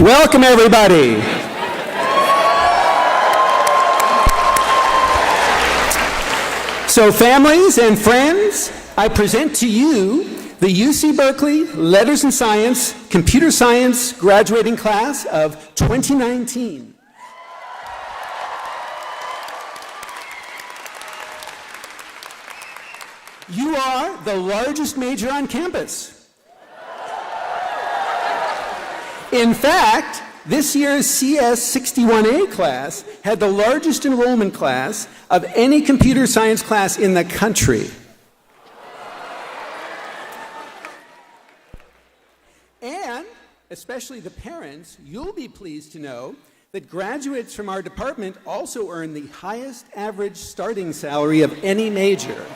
Welcome, everybody. So, families and friends, I present to you the UC Berkeley Letters and Science Computer Science graduating class of 2019. You are the largest major on campus. In fact, this year's CS 61A class had the largest enrollment class of any computer science class in the country. And, especially the parents, you'll be pleased to know that graduates from our department also earn the highest average starting salary of any major.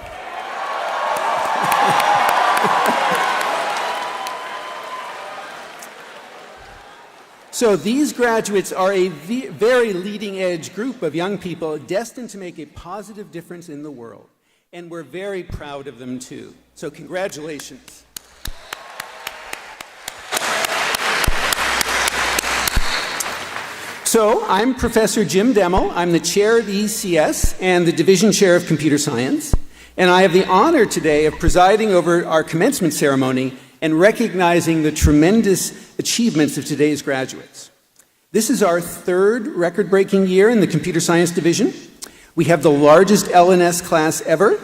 So these graduates are a very leading-edge group of young people destined to make a positive difference in the world. And we're very proud of them, too. So congratulations. So I'm Professor Jim Demmel. I'm the chair of the ECS and the division chair of computer science. And I have the honor today of presiding over our commencement ceremony and recognizing the tremendous achievements of today's graduates. This is our third record-breaking year in the computer science division. We have the largest LNS class ever.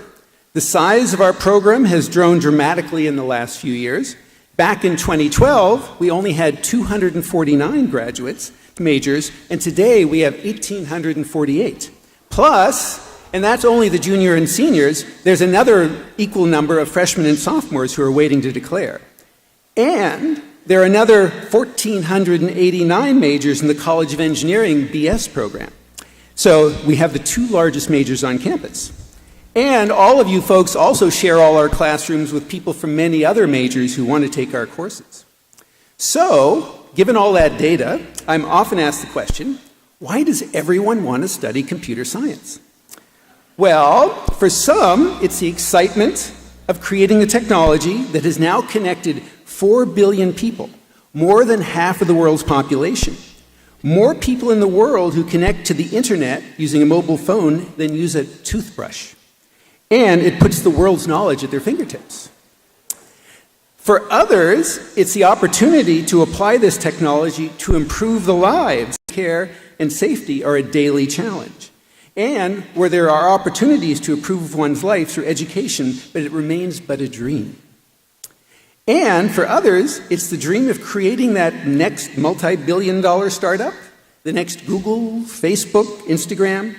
The size of our program has grown dramatically in the last few years. Back in 2012, we only had 249 graduates, majors, and today we have 1,848. Plus, and that's only the junior and seniors, there's another equal number of freshmen and sophomores who are waiting to declare. And there are another 1,489 majors in the College of Engineering BS program. So we have the two largest majors on campus. And all of you folks also share all our classrooms with people from many other majors who want to take our courses. So, given all that data, I'm often asked the question, why does everyone want to study computer science? Well, for some, it's the excitement of creating a technology that has now connected 4 billion people, more than half of the world's population. More people in the world who connect to the internet using a mobile phone than use a toothbrush. And it puts the world's knowledge at their fingertips. For others, it's the opportunity to apply this technology to improve the lives. Care and safety are a daily challenge. And where there are opportunities to improve one's life through education, but it remains but a dream. And for others, it's the dream of creating that next multi-billion-dollar startup, the next Google, Facebook, Instagram,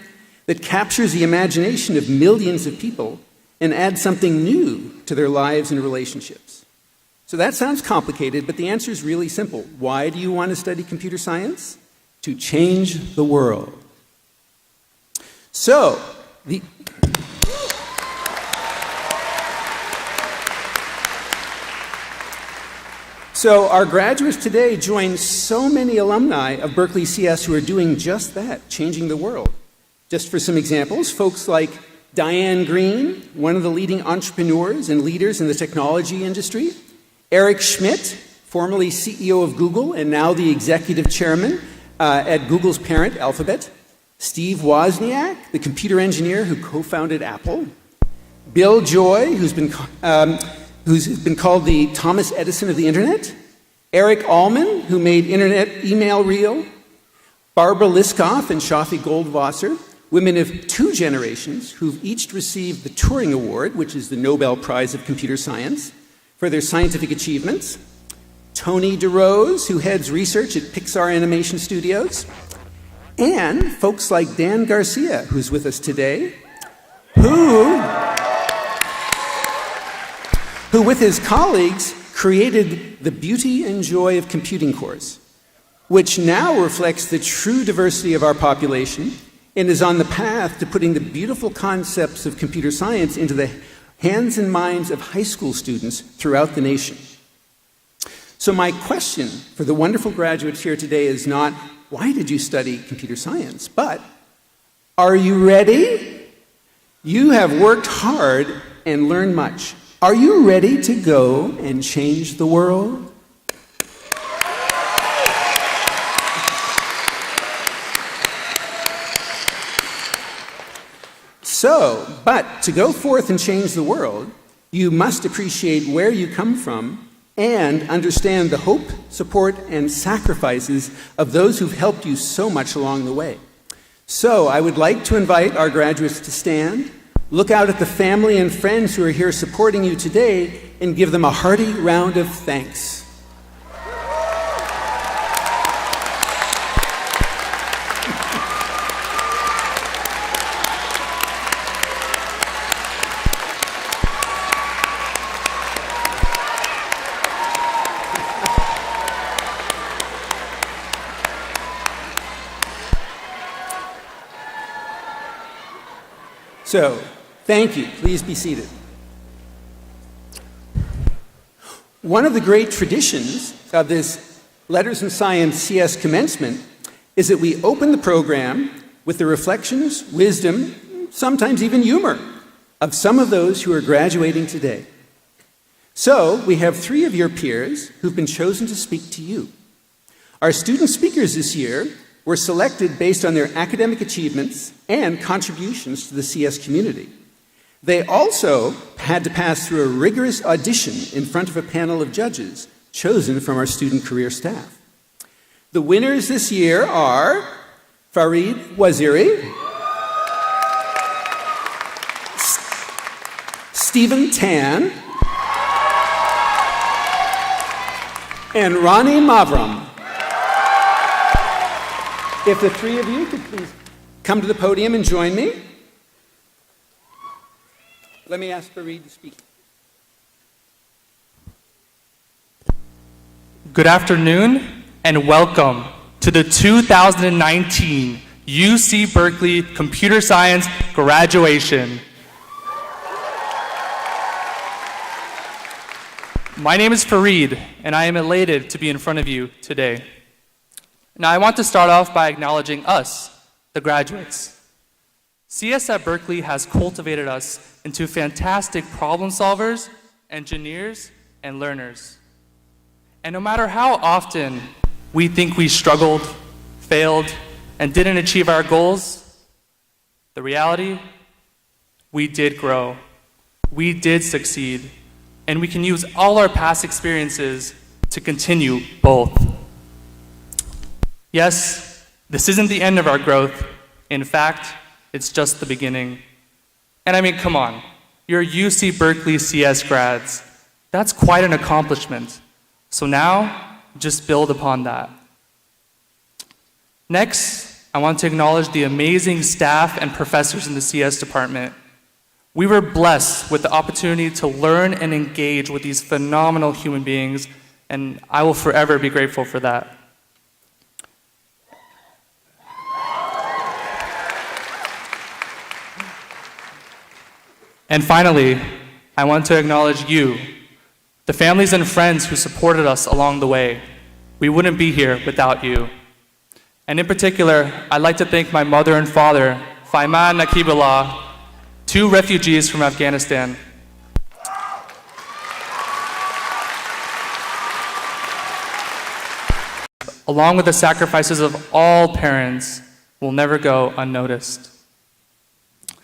that captures the imagination of millions of people and adds something new to their lives and relationships. So that sounds complicated, but the answer is really simple. Why do you want to study computer science? To change the world. So, our graduates today join so many alumni of Berkeley CS who are doing just that, changing the world. Just for some examples, folks like Diane Green, one of the leading entrepreneurs and leaders in the technology industry, Eric Schmidt, formerly CEO of Google and now the executive chairman at Google's parent, Alphabet, Steve Wozniak, the computer engineer who co-founded Apple, Bill Joy, who's been called the Thomas Edison of the internet, Eric Allman, who made internet email real, Barbara Liskov and Shafi Goldwasser, women of two generations who've each received the Turing Award, which is the Nobel Prize of Computer Science, for their scientific achievements, Tony DeRose, who heads research at Pixar Animation Studios, and folks like Dan Garcia, who's with us today, who with his colleagues created the Beauty and Joy of Computing course, which now reflects the true diversity of our population and is on the path to putting the beautiful concepts of computer science into the hands and minds of high school students throughout the nation. So my question for the wonderful graduates here today is not, why did you study computer science? But, are you ready? You have worked hard and learned much. Are you ready to go and change the world? But to go forth and change the world, you must appreciate where you come from and understand the hope, support, and sacrifices of those who've helped you so much along the way. So I would like to invite our graduates to stand, look out at the family and friends who are here supporting you today, and give them a hearty round of thanks. So, thank you. Please be seated. One of the great traditions of this Letters in Science CS commencement is that we open the program with the reflections, wisdom, sometimes even humor of some of those who are graduating today. So, we have 3 of your peers who've been chosen to speak to you. Our student speakers this year were selected based on their academic achievements and contributions to the CS community. They also had to pass through a rigorous audition in front of a panel of judges chosen from our student career staff. The winners this year are Farid Waziri, Stephen Tan, and Ronnie Mavram. If the 3 of you could please come to the podium and join me. Let me ask Farid to speak. Good afternoon and welcome to the 2019 UC Berkeley Computer Science graduation. My name is Farid and I am elated to be in front of you today. Now I want to start off by acknowledging us, the graduates. CS at Berkeley has cultivated us into fantastic problem solvers, engineers, and learners. And no matter how often we think we struggled, failed, and didn't achieve our goals, the reality, we did grow, we did succeed, and we can use all our past experiences to continue both. Yes, this isn't the end of our growth. In fact, it's just the beginning. And I mean, come on, you're UC Berkeley CS grads. That's quite an accomplishment. So now, just build upon that. Next, I want to acknowledge the amazing staff and professors in the CS department. We were blessed with the opportunity to learn and engage with these phenomenal human beings, and I will forever be grateful for that. And finally, I want to acknowledge you, the families and friends who supported us along the way. We wouldn't be here without you. And in particular, I'd like to thank my mother and father, Faiman Nakibullah, 2 refugees from Afghanistan. Along with the sacrifices of all parents, will never go unnoticed.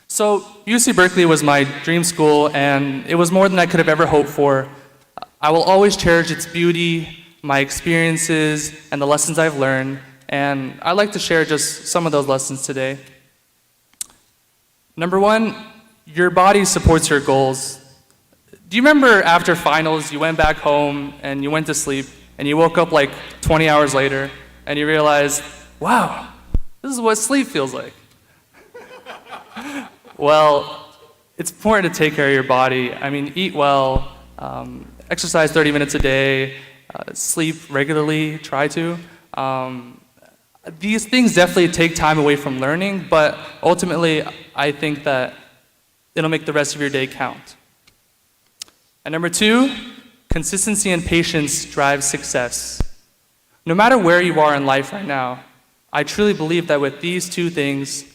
So UC Berkeley was my dream school, and it was more than I could have ever hoped for. I will always cherish its beauty, my experiences, and the lessons I've learned, and I'd like to share just some of those lessons today. Number 1, your body supports your goals. Do you remember after finals, you went back home and you went to sleep, and you woke up like 20 hours later, and you realized, wow, this is what sleep feels like. Well, it's important to take care of your body. I mean, eat well, exercise 30 minutes a day, sleep regularly, try to. These things definitely take time away from learning, but ultimately, I think that it'll make the rest of your day count. And number 2, consistency and patience drive success. No matter where you are in life right now, I truly believe that with these 2 things,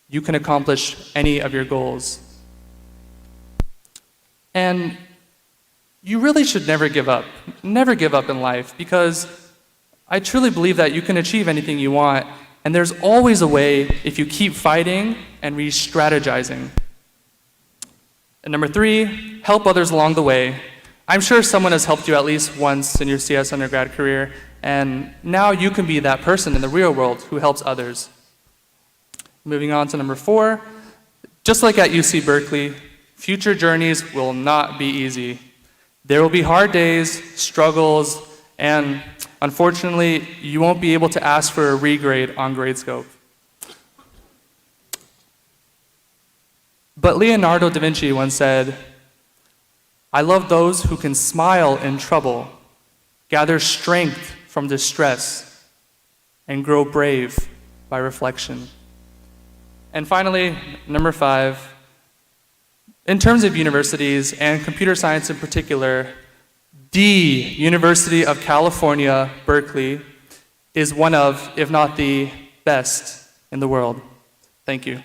you can accomplish any of your goals. And you really should never give up. Never give up in life, because I truly believe that you can achieve anything you want, and there's always a way if you keep fighting and re-strategizing. And number 3, help others along the way. I'm sure someone has helped you at least once in your CS undergrad career, and now you can be that person in the real world who helps others. Moving on to number 4, just like at UC Berkeley, future journeys will not be easy. There will be hard days, struggles, and unfortunately, you won't be able to ask for a regrade on Gradescope. But Leonardo da Vinci once said, "I love those who can smile in trouble, gather strength from distress, and grow brave by reflection." And finally, number 5, in terms of universities, and computer science in particular, the University of California, Berkeley, is one of, if not the best in the world. Thank you.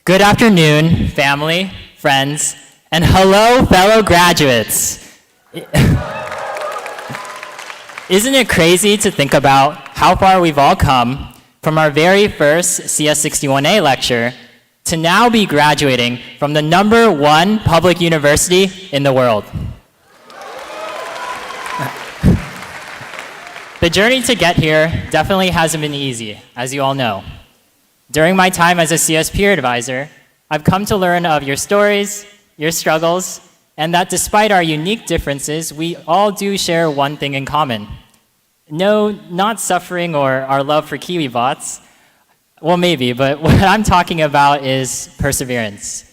Good afternoon, family, friends, and hello, fellow graduates. Isn't it crazy to think about how far we've all come from our very first CS61A lecture to now be graduating from the #1 public university in the world? The journey to get here definitely hasn't been easy, as you all know. During my time as a CS peer advisor, I've come to learn of your stories, your struggles, and that despite our unique differences, we all do share one thing in common. No, not suffering or our love for KiwiBots. Well, maybe, but what I'm talking about is perseverance.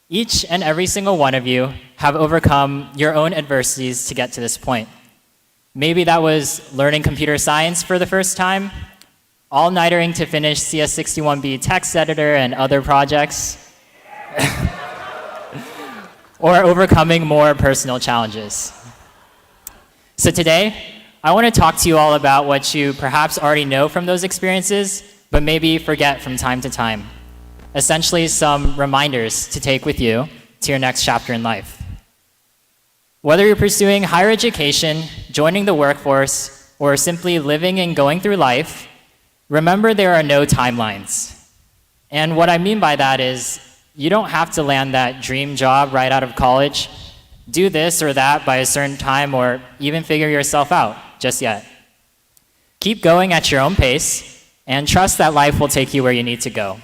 Each and every single one of you have overcome your own adversities to get to this point. Maybe that was learning computer science for the first time, all-nightering to finish CS61B text editor and other projects, or overcoming more personal challenges. So today, I want to talk to you all about what you perhaps already know from those experiences, but maybe forget from time to time. Essentially, some reminders to take with you to your next chapter in life. Whether you're pursuing higher education, joining the workforce, or simply living and going through life, remember there are no timelines. And what I mean by that is, you don't have to land that dream job right out of college, do this or that by a certain time, or even figure yourself out just yet. Keep going at your own pace, and trust that life will take you where you need to go.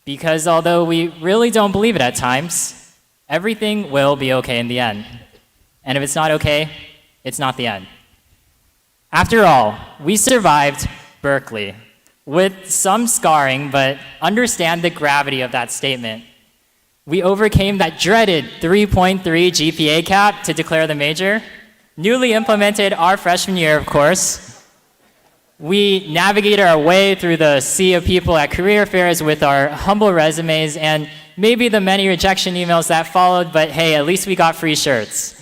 Because although we really don't believe it at times, everything will be okay in the end. And if it's not okay, it's not the end. After all, we survived Berkeley, with some scarring, but understand the gravity of that statement. We overcame that dreaded 3.3 GPA cap to declare the major, newly implemented our freshman year, of course. We navigated our way through the sea of people at career fairs with our humble resumes and maybe the many rejection emails that followed, but hey, at least we got free shirts.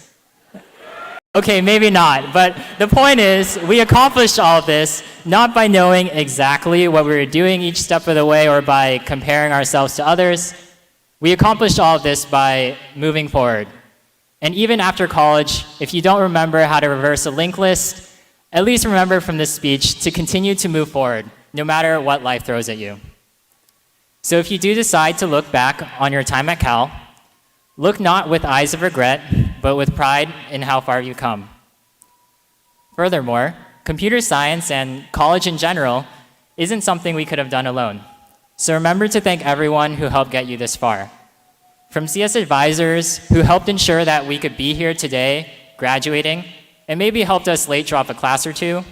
Okay, maybe not, but the point is, we accomplished all of this not by knowing exactly what we were doing each step of the way or by comparing ourselves to others. We accomplished all of this by moving forward. And even after college, if you don't remember how to reverse a linked list, at least remember from this speech to continue to move forward, no matter what life throws at you. So if you do decide to look back on your time at Cal, look not with eyes of regret, but with pride in how far you've come. Furthermore, computer science and college in general isn't something we could have done alone. So remember to thank everyone who helped get you this far. From CS advisors who helped ensure that we could be here today, graduating, and maybe helped us late drop a class or two,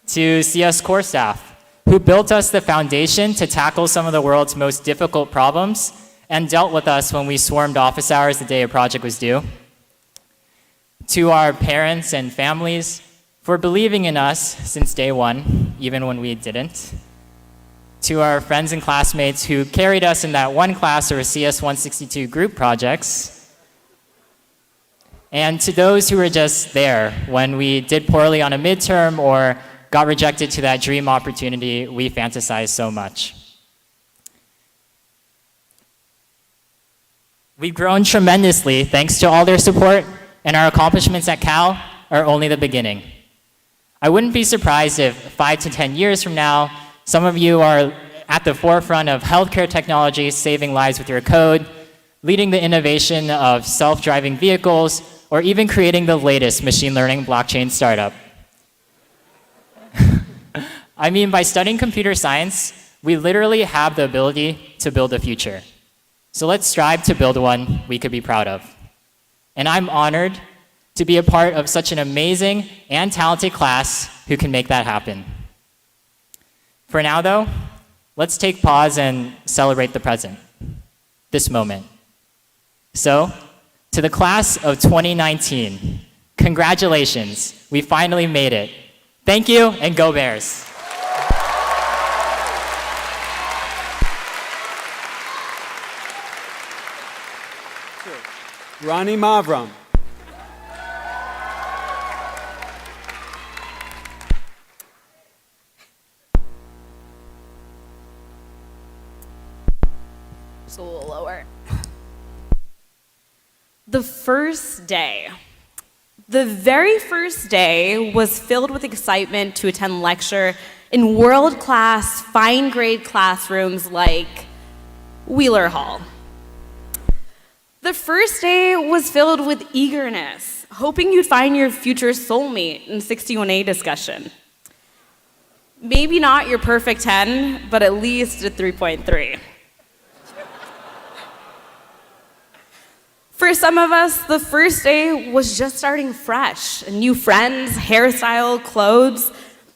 to CS core staff who built us the foundation to tackle some of the world's most difficult problems and dealt with us when we swarmed office hours the day a project was due. To our parents and families for believing in us since day one, even when we didn't. To our friends and classmates who carried us in that one class or CS 162 group projects. And to those who were just there when we did poorly on a midterm or got rejected to that dream opportunity we fantasized so much. We've grown tremendously thanks to all their support, and our accomplishments at Cal are only the beginning. I wouldn't be surprised if 5 to 10 years from now, some of you are at the forefront of healthcare technology, saving lives with your code, leading the innovation of self-driving vehicles, or even creating the latest machine learning blockchain startup. I mean, by studying computer science, we literally have the ability to build a future. So let's strive to build one we could be proud of. And I'm honored to be a part of such an amazing and talented class who can make that happen. For now, though, let's take pause and celebrate the present, this moment. So, to the class of 2019, congratulations, we finally made it. Thank you, and go Bears. Ronnie Mavram. Just a little lower. The first day. The very first day was filled with excitement to attend lecture in world-class, fine-grade classrooms like Wheeler Hall. The first day was filled with eagerness, hoping you'd find your future soulmate in 61A discussion. Maybe not your perfect 10, but at least a 3.3. For some of us, the first day was just starting fresh, new friends, hairstyle, clothes.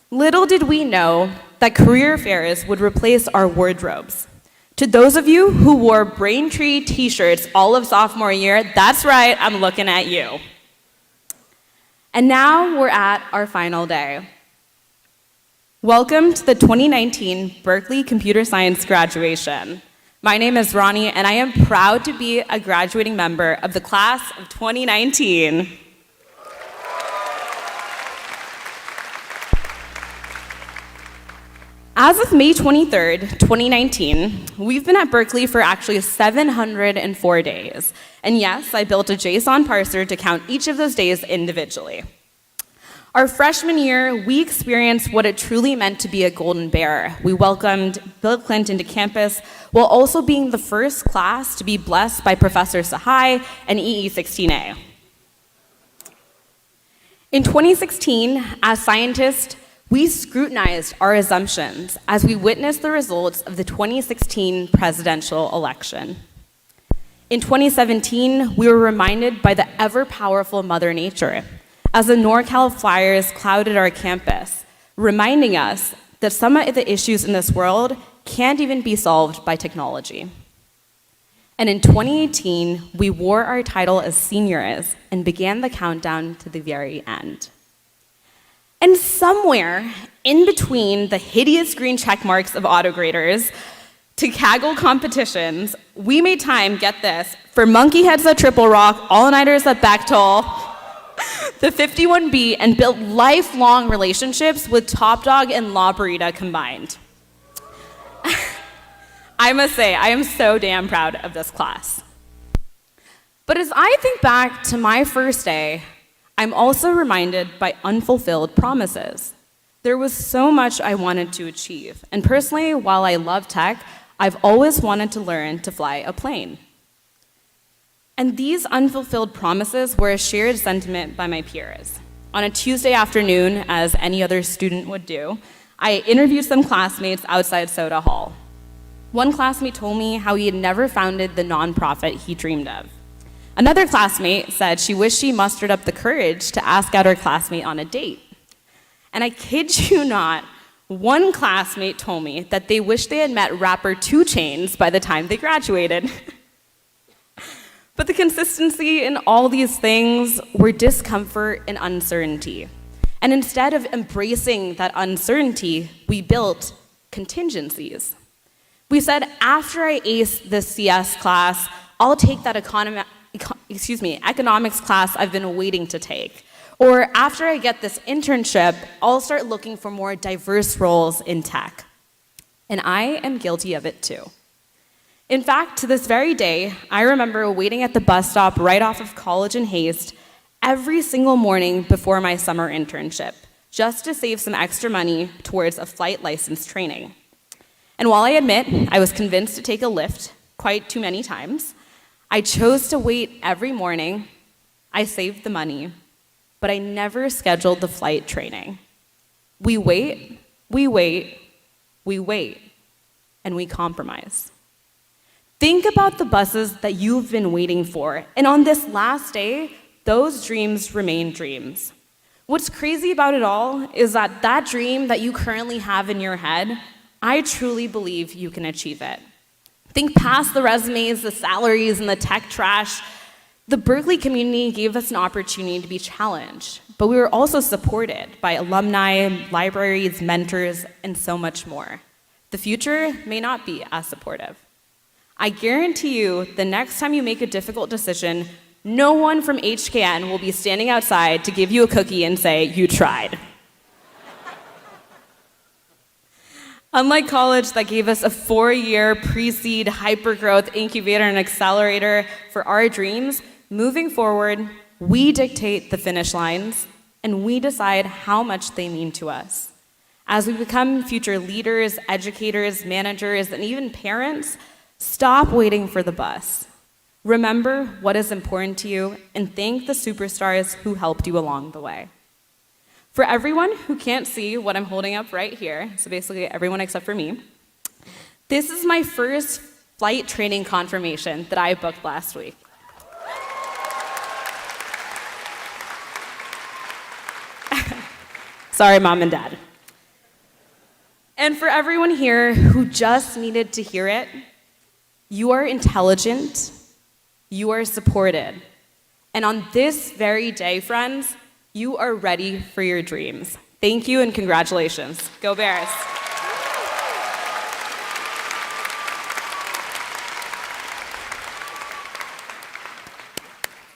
Little did we know that career fairs would replace our wardrobes. To those of you who wore Braintree t-shirts all of sophomore year, that's right, I'm looking at you. And now we're at our final day. Welcome to the 2019 Berkeley Computer Science graduation. My name is Ronnie, and I am proud to be a graduating member of the class of 2019. As of May 23rd, 2019, we've been at Berkeley for actually 704 days. And yes, I built a JSON parser to count each of those days individually. Our freshman year, we experienced what it truly meant to be a golden bear. We welcomed Bill Clinton to campus while also being the first class to be blessed by Professor Sahai and EE16A. In 2016, as scientists, we scrutinized our assumptions as we witnessed the results of the 2016 presidential election. In 2017, we were reminded by the ever-powerful Mother Nature as the NorCal fires clouded our campus, reminding us that some of the issues in this world can't even be solved by technology. And in 2018, we wore our title as seniors and began the countdown to the very end. And somewhere in between the hideous green check marks of autograders to Kaggle competitions, we made time, get this, for monkey heads at Triple Rock, all-nighters at Bechtel, the 51B, and built lifelong relationships with Top Dog and La Burrita combined. I must say, I am so damn proud of this class. But as I think back to my first day, I'm also reminded by unfulfilled promises. There was so much I wanted to achieve, and personally, while I love tech, I've always wanted to learn to fly a plane. And these unfulfilled promises were a shared sentiment by my peers. On a Tuesday afternoon, as any other student would do, I interviewed some classmates outside Soda Hall. One classmate told me how he had never founded the nonprofit he dreamed of. Another classmate said she wished she mustered up the courage to ask out her classmate on a date. And I kid you not, one classmate told me that they wished they had met rapper 2 Chainz by the time they graduated. But the consistency in all these things were discomfort and uncertainty. And instead of embracing that uncertainty, we built contingencies. We said, after I ace this CS class, I'll take that economics class I've been waiting to take. Or after I get this internship, I'll start looking for more diverse roles in tech. And I am guilty of it too. In fact, to this very day, I remember waiting at the bus stop right off of College in Haste every single morning before my summer internship, just to save some extra money towards a flight license training. And while I admit I was convinced to take a Lyft quite too many times, I chose to wait every morning. I saved the money, but I never scheduled the flight training. We wait, we wait, we wait, and we compromise. Think about the buses that you've been waiting for, and on this last day, those dreams remain dreams. What's crazy about it all is that that dream that you currently have in your head, I truly believe you can achieve it. Think past the resumes, the salaries, and the tech trash. The Berkeley community gave us an opportunity to be challenged, but we were also supported by alumni, libraries, mentors, and so much more. The future may not be as supportive. I guarantee you, the next time you make a difficult decision, no one from HKN will be standing outside to give you a cookie and say, "You tried." Unlike college that gave us a 4-year pre-seed hypergrowth incubator and accelerator for our dreams, moving forward, we dictate the finish lines and we decide how much they mean to us. As we become future leaders, educators, managers, and even parents, stop waiting for the bus. Remember what is important to you and thank the superstars who helped you along the way. For everyone who can't see what I'm holding up right here, so basically everyone except for me, this is my first flight training confirmation that I booked last week. Sorry, Mom and Dad. And for everyone here who just needed to hear it, you are intelligent, you are supported, and on this very day, friends, you are ready for your dreams. Thank you and congratulations. Go Bears.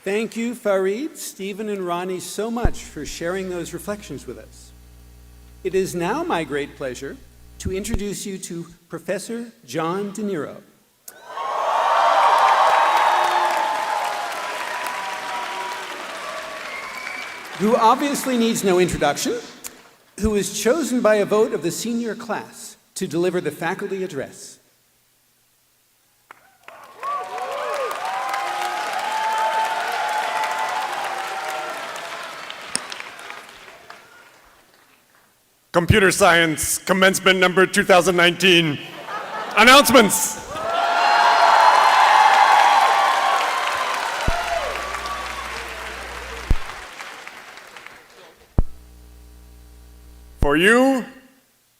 Thank you, Farid, Stephen, and Ronnie so much for sharing those reflections with us. It is now my great pleasure to introduce you to Professor John De Niro. Who obviously needs no introduction, who was chosen by a vote of the senior class to deliver the faculty address. Computer Science, Commencement number 2019. Announcements! For you,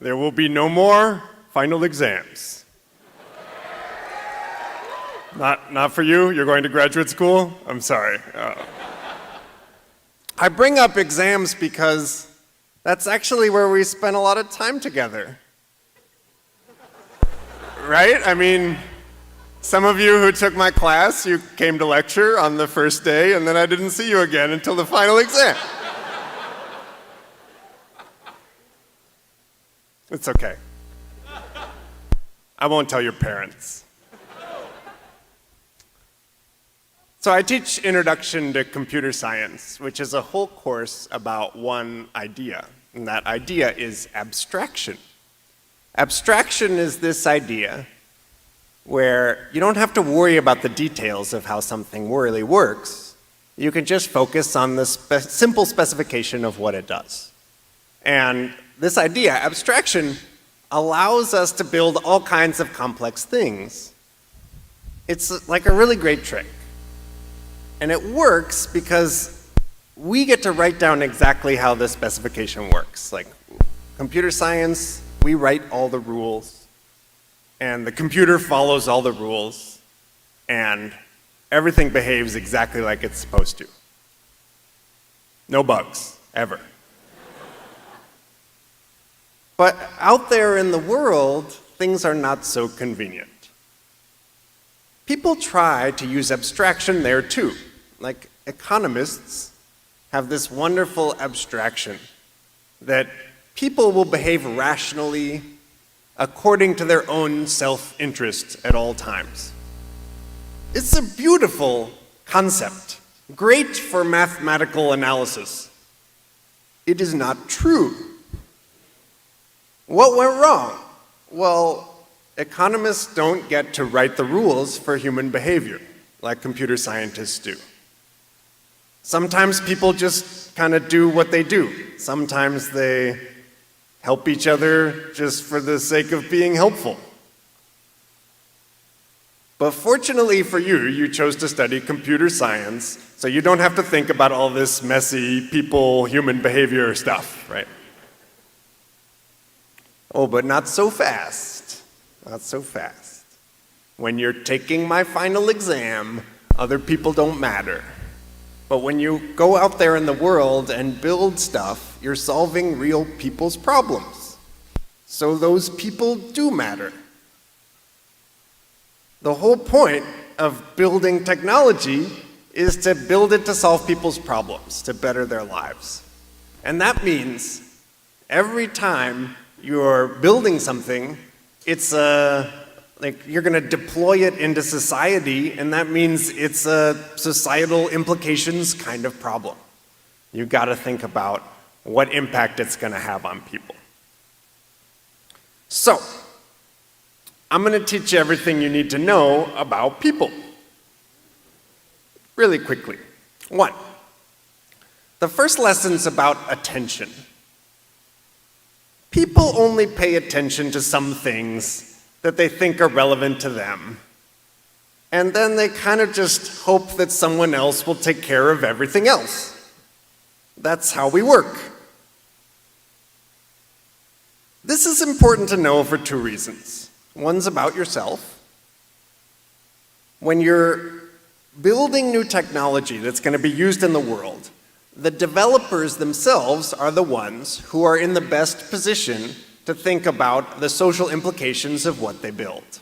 there will be no more final exams. Not for you? You're going to graduate school? I'm sorry. I bring up exams because that's actually where we spend a lot of time together. Right? I mean, some of you who took my class, you came to lecture on the first day, and then I didn't see you again until the final exam. It's okay. I won't tell your parents. So I teach Introduction to Computer Science, which is a whole course about one idea, and that idea is abstraction. Abstraction is this idea where you don't have to worry about the details of how something really works. You can just focus on the simple specification of what it does. And this idea, abstraction, allows us to build all kinds of complex things. It's like a really great trick. And it works because we get to write down exactly how the specification works. Like computer science, we write all the rules, and the computer follows all the rules, and everything behaves exactly like it's supposed to. No bugs, ever. But out there in the world, things are not so convenient. People try to use abstraction there too. Like economists have this wonderful abstraction that people will behave rationally according to their own self-interest at all times. It's a beautiful concept, great for mathematical analysis. It is not true. What went wrong? Well, economists don't get to write the rules for human behavior, like computer scientists do. Sometimes people just kind of do what they do. Sometimes they help each other just for the sake of being helpful. But fortunately for you, you chose to study computer science, so you don't have to think about all this messy human behavior stuff, right? Oh, but not so fast. Not so fast. When you're taking my final exam, other people don't matter. But when you go out there in the world and build stuff, you're solving real people's problems. So those people do matter. The whole point of building technology is to build it to solve people's problems, to better their lives. And that means every time you're building something, it's like you're going to deploy it into society, and that means it's a societal implications kind of problem. You've got to think about what impact it's going to have on people. So, I'm going to teach you everything you need to know about people. Really quickly. 1, the first lesson's about attention. People only pay attention to some things that they think are relevant to them. And then they kind of just hope that someone else will take care of everything else. That's how we work. This is important to know for 2 reasons. One's about yourself. When you're building new technology that's going to be used in the world, the developers themselves are the ones who are in the best position to think about the social implications of what they build.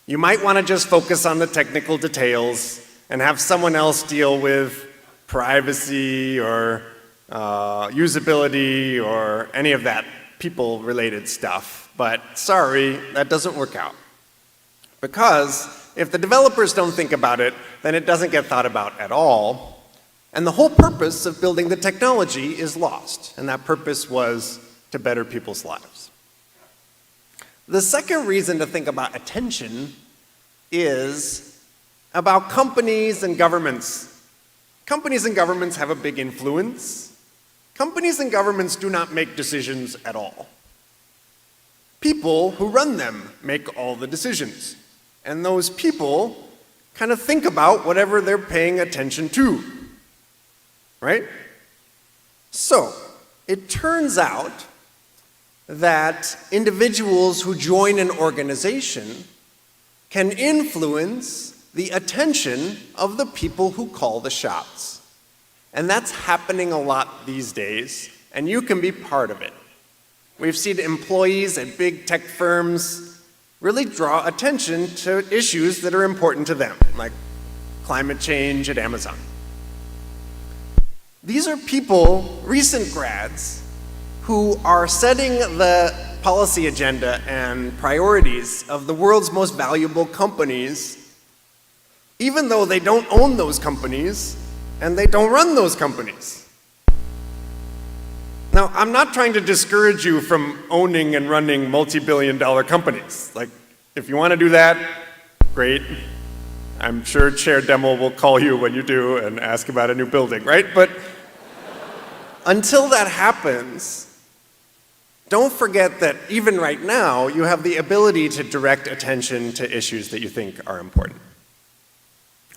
You might want to just focus on the technical details and have someone else deal with privacy or usability or any of that people-related stuff. But sorry, that doesn't work out. Because if the developers don't think about it, then it doesn't get thought about at all. And the whole purpose of building the technology is lost. And that purpose was to better people's lives. The second reason to think about attention is about companies and governments. Companies and governments have a big influence. Companies and governments do not make decisions at all. People who run them make all the decisions. And those people kind of think about whatever they're paying attention to. Right? So, it turns out that individuals who join an organization can influence the attention of the people who call the shots. And that's happening a lot these days, and you can be part of it. We've seen employees at big tech firms really draw attention to issues that are important to them, like climate change at Amazon. These are people, recent grads, who are setting the policy agenda and priorities of the world's most valuable companies, even though they don't own those companies and they don't run those companies. Now, I'm not trying to discourage you from owning and running multi-billion-dollar companies. Like, if you want to do that, great. I'm sure Chair Demo will call you when you do and ask about a new building, right? But until that happens, don't forget that even right now, you have the ability to direct attention to issues that you think are important.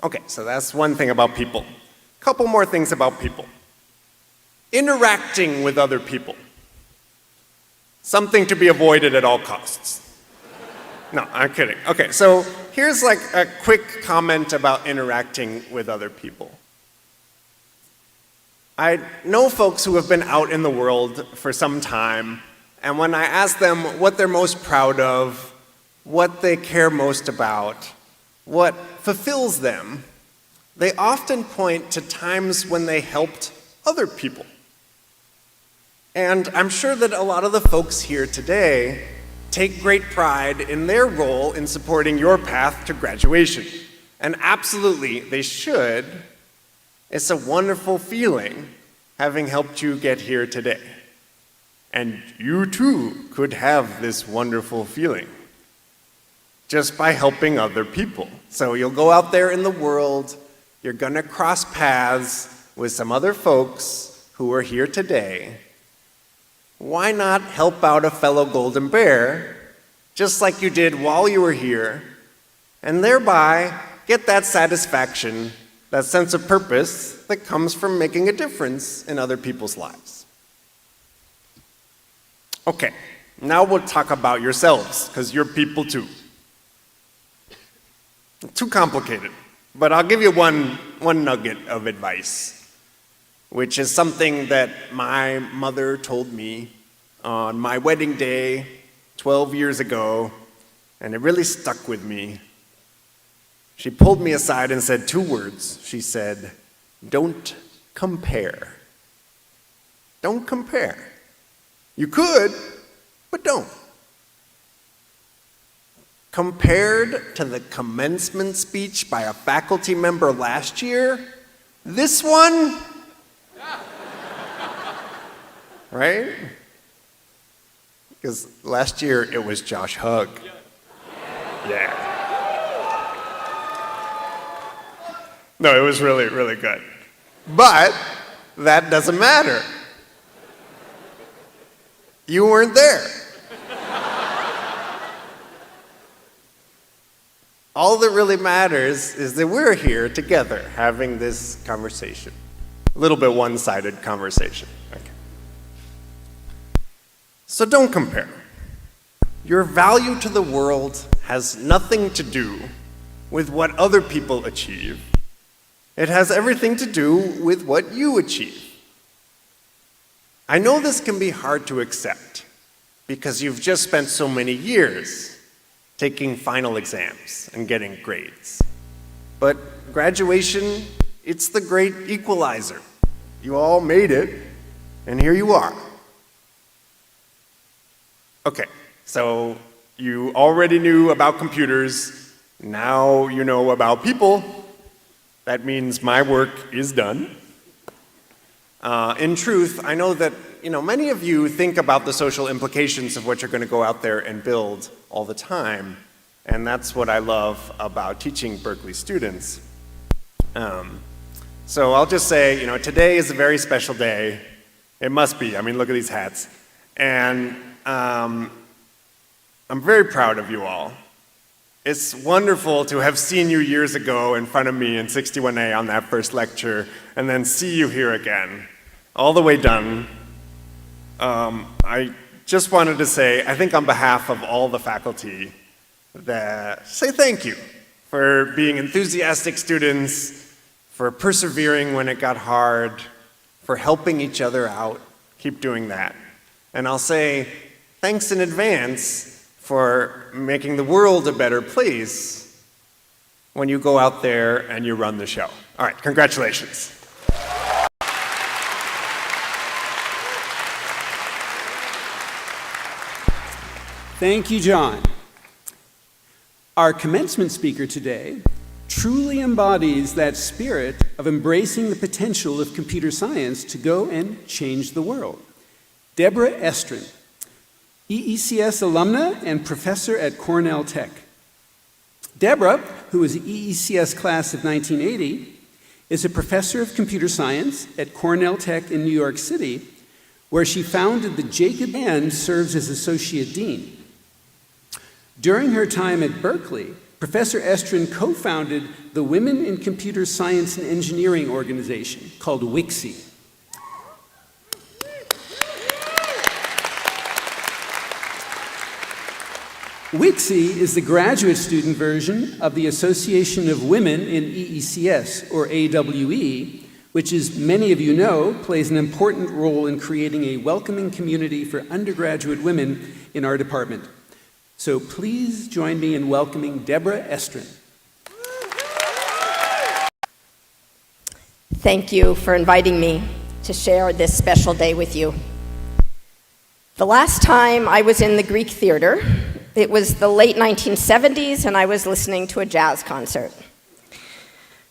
Okay, so that's one thing about people. A couple more things about people. Interacting with other people. Something to be avoided at all costs. No, I'm kidding. Okay, so here's like a quick comment about interacting with other people. I know folks who have been out in the world for some time, and when I ask them what they're most proud of, what they care most about, what fulfills them, they often point to times when they helped other people. And I'm sure that a lot of the folks here today take great pride in their role in supporting your path to graduation. And absolutely, they should. It's a wonderful feeling having helped you get here today. And you too could have this wonderful feeling just by helping other people. So you'll go out there in the world, you're gonna cross paths with some other folks who are here today. Why not help out a fellow golden bear, just like you did while you were here, and thereby get that satisfaction, that sense of purpose that comes from making a difference in other people's lives. Okay, now we'll talk about yourselves, because you're people too. Too complicated, but I'll give you one nugget of advice, which is something that my mother told me on my wedding day 12 years ago, and it really stuck with me. She pulled me aside and said 2 words. She said, "Don't compare." Don't compare. You could, but don't. Compared to the commencement speech by a faculty member last year, this one, right? Because last year it was Josh Hugg. Yeah. No, it was really, really good. But that doesn't matter. You weren't there. All that really matters is that we're here together having this conversation. A little bit one-sided conversation. Okay. So don't compare. Your value to the world has nothing to do with what other people achieve. It has everything to do with what you achieve. I know this can be hard to accept because you've just spent so many years taking final exams and getting grades. But graduation, it's the great equalizer. You all made it, and here you are. Okay, so you already knew about computers, now you know about people. That means my work is done. In truth, I know that many of you think about the social implications of what you're going to go out there and build all the time, and that's what I love about teaching Berkeley students. So I'll just say, today is a very special day. It must be. I mean, look at these hats. And I'm very proud of you all. It's wonderful to have seen you years ago in front of me in 61A on that first lecture, and then see you here again, all the way done. I just wanted to say, I think on behalf of all the faculty, say thank you for being enthusiastic students, for persevering when it got hard, for helping each other out. Keep doing that. And I'll say thanks in advance for making the world a better place when you go out there and you run the show. All right, congratulations. Thank you, John. Our commencement speaker today truly embodies that spirit of embracing the potential of computer science to go and change the world. Deborah Estrin, EECS alumna and professor at Cornell Tech. Deborah, who was the EECS class of 1980, is a professor of computer science at Cornell Tech in New York City, where she founded the Jacob and serves as associate dean. During her time at Berkeley, Professor Estrin co-founded the Women in Computer Science and Engineering organization called WICSE. WICSE is the graduate student version of the Association of Women in EECS, or AWE, which, as many of you know, plays an important role in creating a welcoming community for undergraduate women in our department. So please join me in welcoming Deborah Estrin. Thank you for inviting me to share this special day with you. The last time I was in the Greek theater It was the late 1970s, and I was listening to a jazz concert.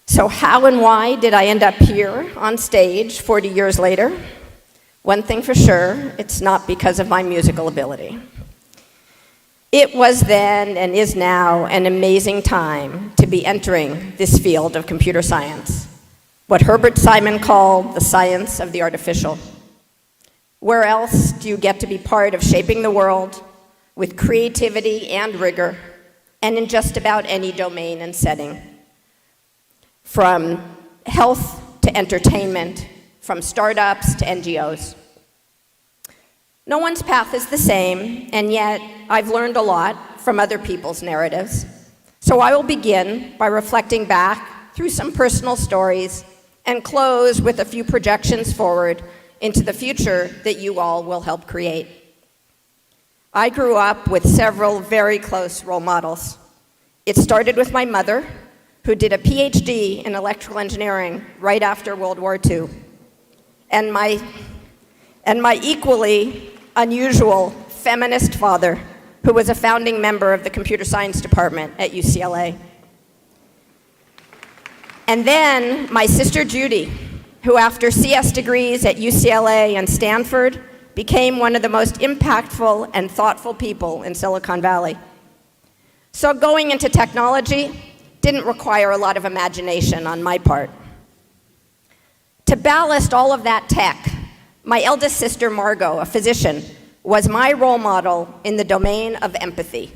So how and why did I end up here on stage 40 years later? One thing for sure, it's not because of my musical ability. It was then and is now an amazing time to be entering this field of computer science, what Herbert Simon called the science of the artificial. Where else do you get to be part of shaping the world with creativity and rigor, and in just about any domain and setting? From health to entertainment, from startups to NGOs. No one's path is the same, and yet I've learned a lot from other people's narratives. So I will begin by reflecting back through some personal stories and close with a few projections forward into the future that you all will help create. I grew up with several very close role models. It started with my mother, who did a PhD in electrical engineering right after World War II, and my equally unusual feminist father, who was a founding member of the computer science department at UCLA. And then my sister Judy, who after CS degrees at UCLA and Stanford, became one of the most impactful and thoughtful people in Silicon Valley. So going into technology didn't require a lot of imagination on my part. To ballast all of that tech, my eldest sister Margot, a physician, was my role model in the domain of empathy.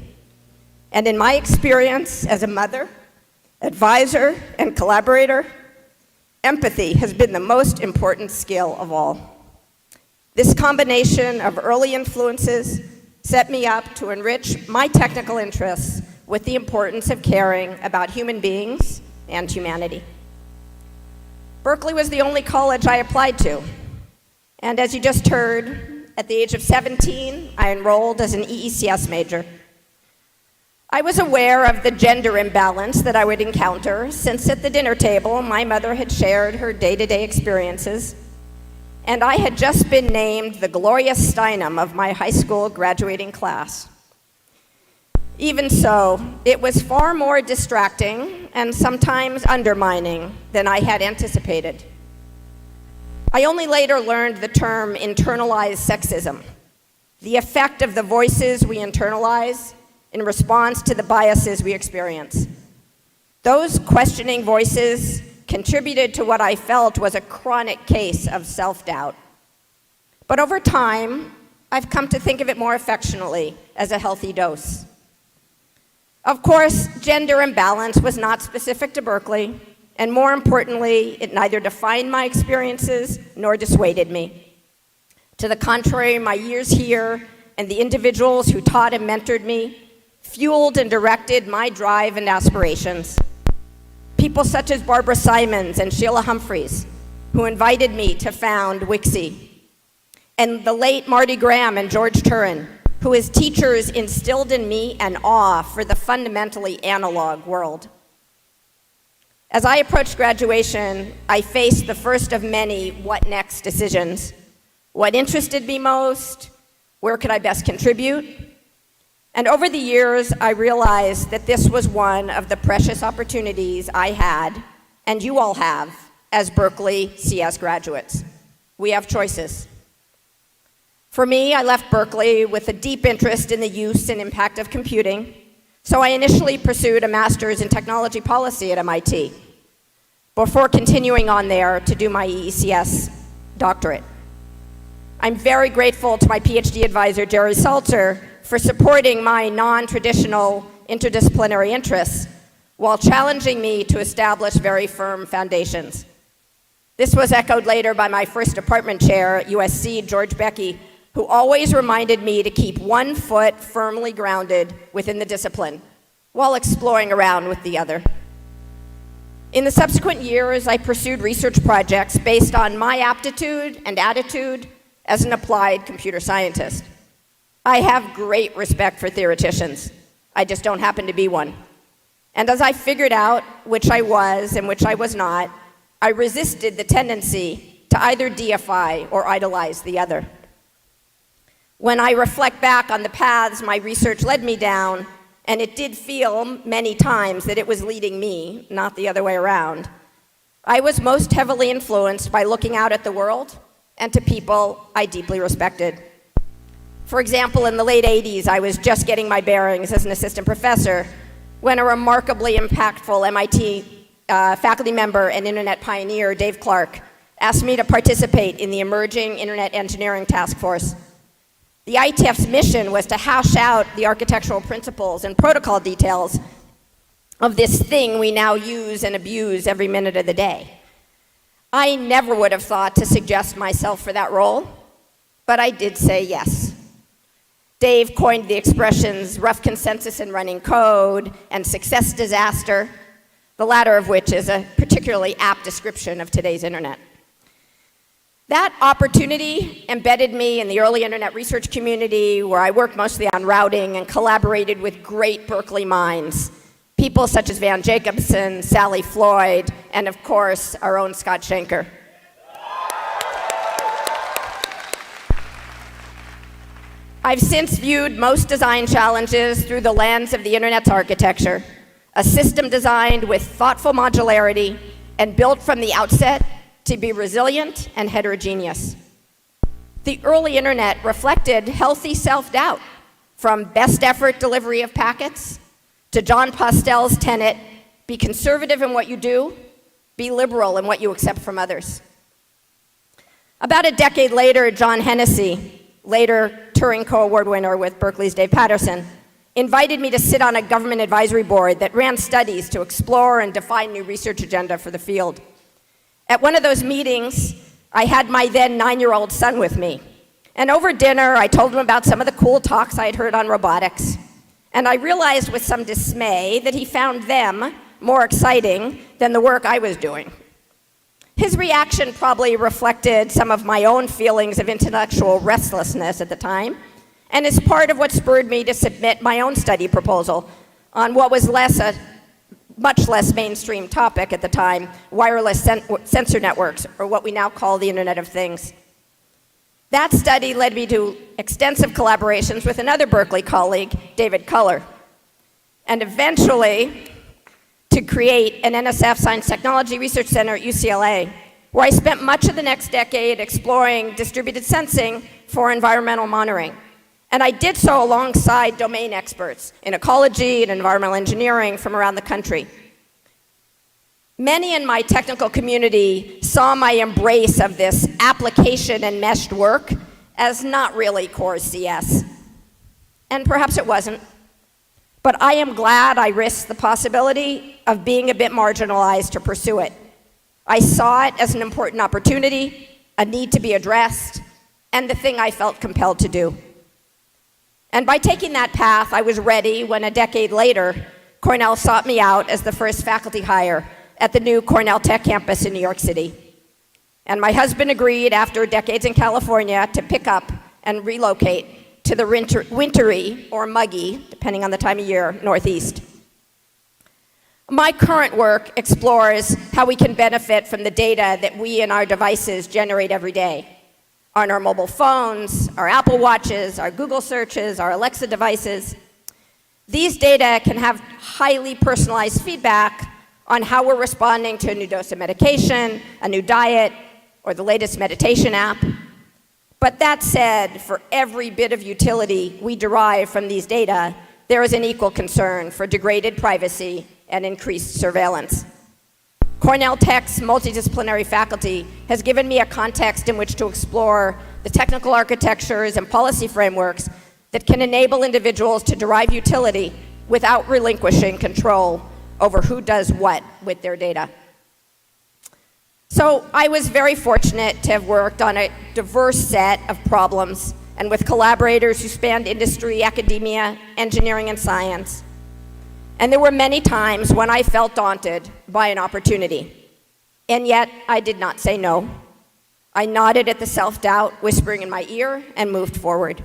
And in my experience as a mother, advisor, and collaborator, empathy has been the most important skill of all. This combination of early influences set me up to enrich my technical interests with the importance of caring about human beings and humanity. Berkeley was the only college I applied to. And as you just heard, at the age of 17, I enrolled as an EECS major. I was aware of the gender imbalance that I would encounter, since at the dinner table, my mother had shared her day-to-day experiences, and I had just been named the Gloria Steinem of my high school graduating class. Even so, it was far more distracting and sometimes undermining than I had anticipated. I only later learned the term internalized sexism, the effect of the voices we internalize in response to the biases we experience. Those questioning voices contributed to what I felt was a chronic case of self-doubt. But over time, I've come to think of it more affectionately as a healthy dose. Of course, gender imbalance was not specific to Berkeley, and more importantly, it neither defined my experiences nor dissuaded me. To the contrary, my years here and the individuals who taught and mentored me fueled and directed my drive and aspirations. People such as Barbara Simons and Sheila Humphreys, who invited me to found Wixie, and the late Marty Graham and George Turin, who as teachers instilled in me an awe for the fundamentally analog world. As I approached graduation, I faced the first of many what next decisions. What interested me most? Where could I best contribute? And over the years, I realized that this was one of the precious opportunities I had, and you all have, as Berkeley CS graduates. We have choices. For me, I left Berkeley with a deep interest in the use and impact of computing, so I initially pursued a master's in technology policy at MIT, before continuing on there to do my EECS doctorate. I'm very grateful to my PhD advisor, Jerry Salter, for supporting my non-traditional interdisciplinary interests while challenging me to establish very firm foundations. This was echoed later by my first department chair at USC, George Becky, who always reminded me to keep one foot firmly grounded within the discipline while exploring around with the other. In the subsequent years, I pursued research projects based on my aptitude and attitude as an applied computer scientist. I have great respect for theoreticians. I just don't happen to be one. And as I figured out which I was and which I was not, I resisted the tendency to either deify or idolize the other. When I reflect back on the paths my research led me down, and it did feel many times that it was leading me, not the other way around, I was most heavily influenced by looking out at the world and to people I deeply respected. For example, in the late 80s, I was just getting my bearings as an assistant professor when a remarkably impactful MIT faculty member and internet pioneer, Dave Clark, asked me to participate in the emerging Internet Engineering Task Force. The ITF's mission was to hash out the architectural principles and protocol details of this thing we now use and abuse every minute of the day. I never would have thought to suggest myself for that role, but I did say yes. Dave coined the expressions rough consensus in running code and success disaster, the latter of which is a particularly apt description of today's internet. That opportunity embedded me in the early internet research community, where I worked mostly on routing and collaborated with great Berkeley minds, people such as Van Jacobson, Sally Floyd, and of course, our own Scott Schenker. I've since viewed most design challenges through the lens of the internet's architecture, a system designed with thoughtful modularity and built from the outset to be resilient and heterogeneous. The early internet reflected healthy self-doubt, from best effort delivery of packets to John Postel's tenet, be conservative in what you do, be liberal in what you accept from others. About a decade later, John Hennessy, later Turing Co-Award winner with Berkeley's Dave Patterson, invited me to sit on a government advisory board that ran studies to explore and define new research agenda for the field. At one of those meetings, I had my then 9-year-old son with me. And over dinner, I told him about some of the cool talks I had heard on robotics. And I realized with some dismay that he found them more exciting than the work I was doing. His reaction probably reflected some of my own feelings of intellectual restlessness at the time, and is part of what spurred me to submit my own study proposal on what was much less mainstream topic at the time, wireless sensor networks, or what we now call the Internet of Things. That study led me to extensive collaborations with another Berkeley colleague, David Culler, and eventually to create an NSF Science Technology Research Center at UCLA, where I spent much of the next decade exploring distributed sensing for environmental monitoring. And I did so alongside domain experts in ecology and environmental engineering from around the country. Many in my technical community saw my embrace of this application and meshed work as not really core CS. And perhaps it wasn't. But I am glad I risked the possibility of being a bit marginalized to pursue it. I saw it as an important opportunity, a need to be addressed, and the thing I felt compelled to do. And by taking that path, I was ready when a decade later, Cornell sought me out as the first faculty hire at the new Cornell Tech campus in New York City. And my husband agreed, after decades in California, to pick up and relocate to the wintry or muggy, depending on the time of year, Northeast. My current work explores how we can benefit from the data that we and our devices generate every day on our mobile phones, our Apple Watches, our Google searches, our Alexa devices. These data can have highly personalized feedback on how we're responding to a new dose of medication, a new diet, or the latest meditation app. But that said, for every bit of utility we derive from these data, there is an equal concern for degraded privacy and increased surveillance. Cornell Tech's multidisciplinary faculty has given me a context in which to explore the technical architectures and policy frameworks that can enable individuals to derive utility without relinquishing control over who does what with their data. So I was very fortunate to have worked on a diverse set of problems and with collaborators who spanned industry, academia, engineering, and science. And there were many times when I felt daunted by an opportunity. And yet, I did not say no. I nodded at the self-doubt whispering in my ear and moved forward.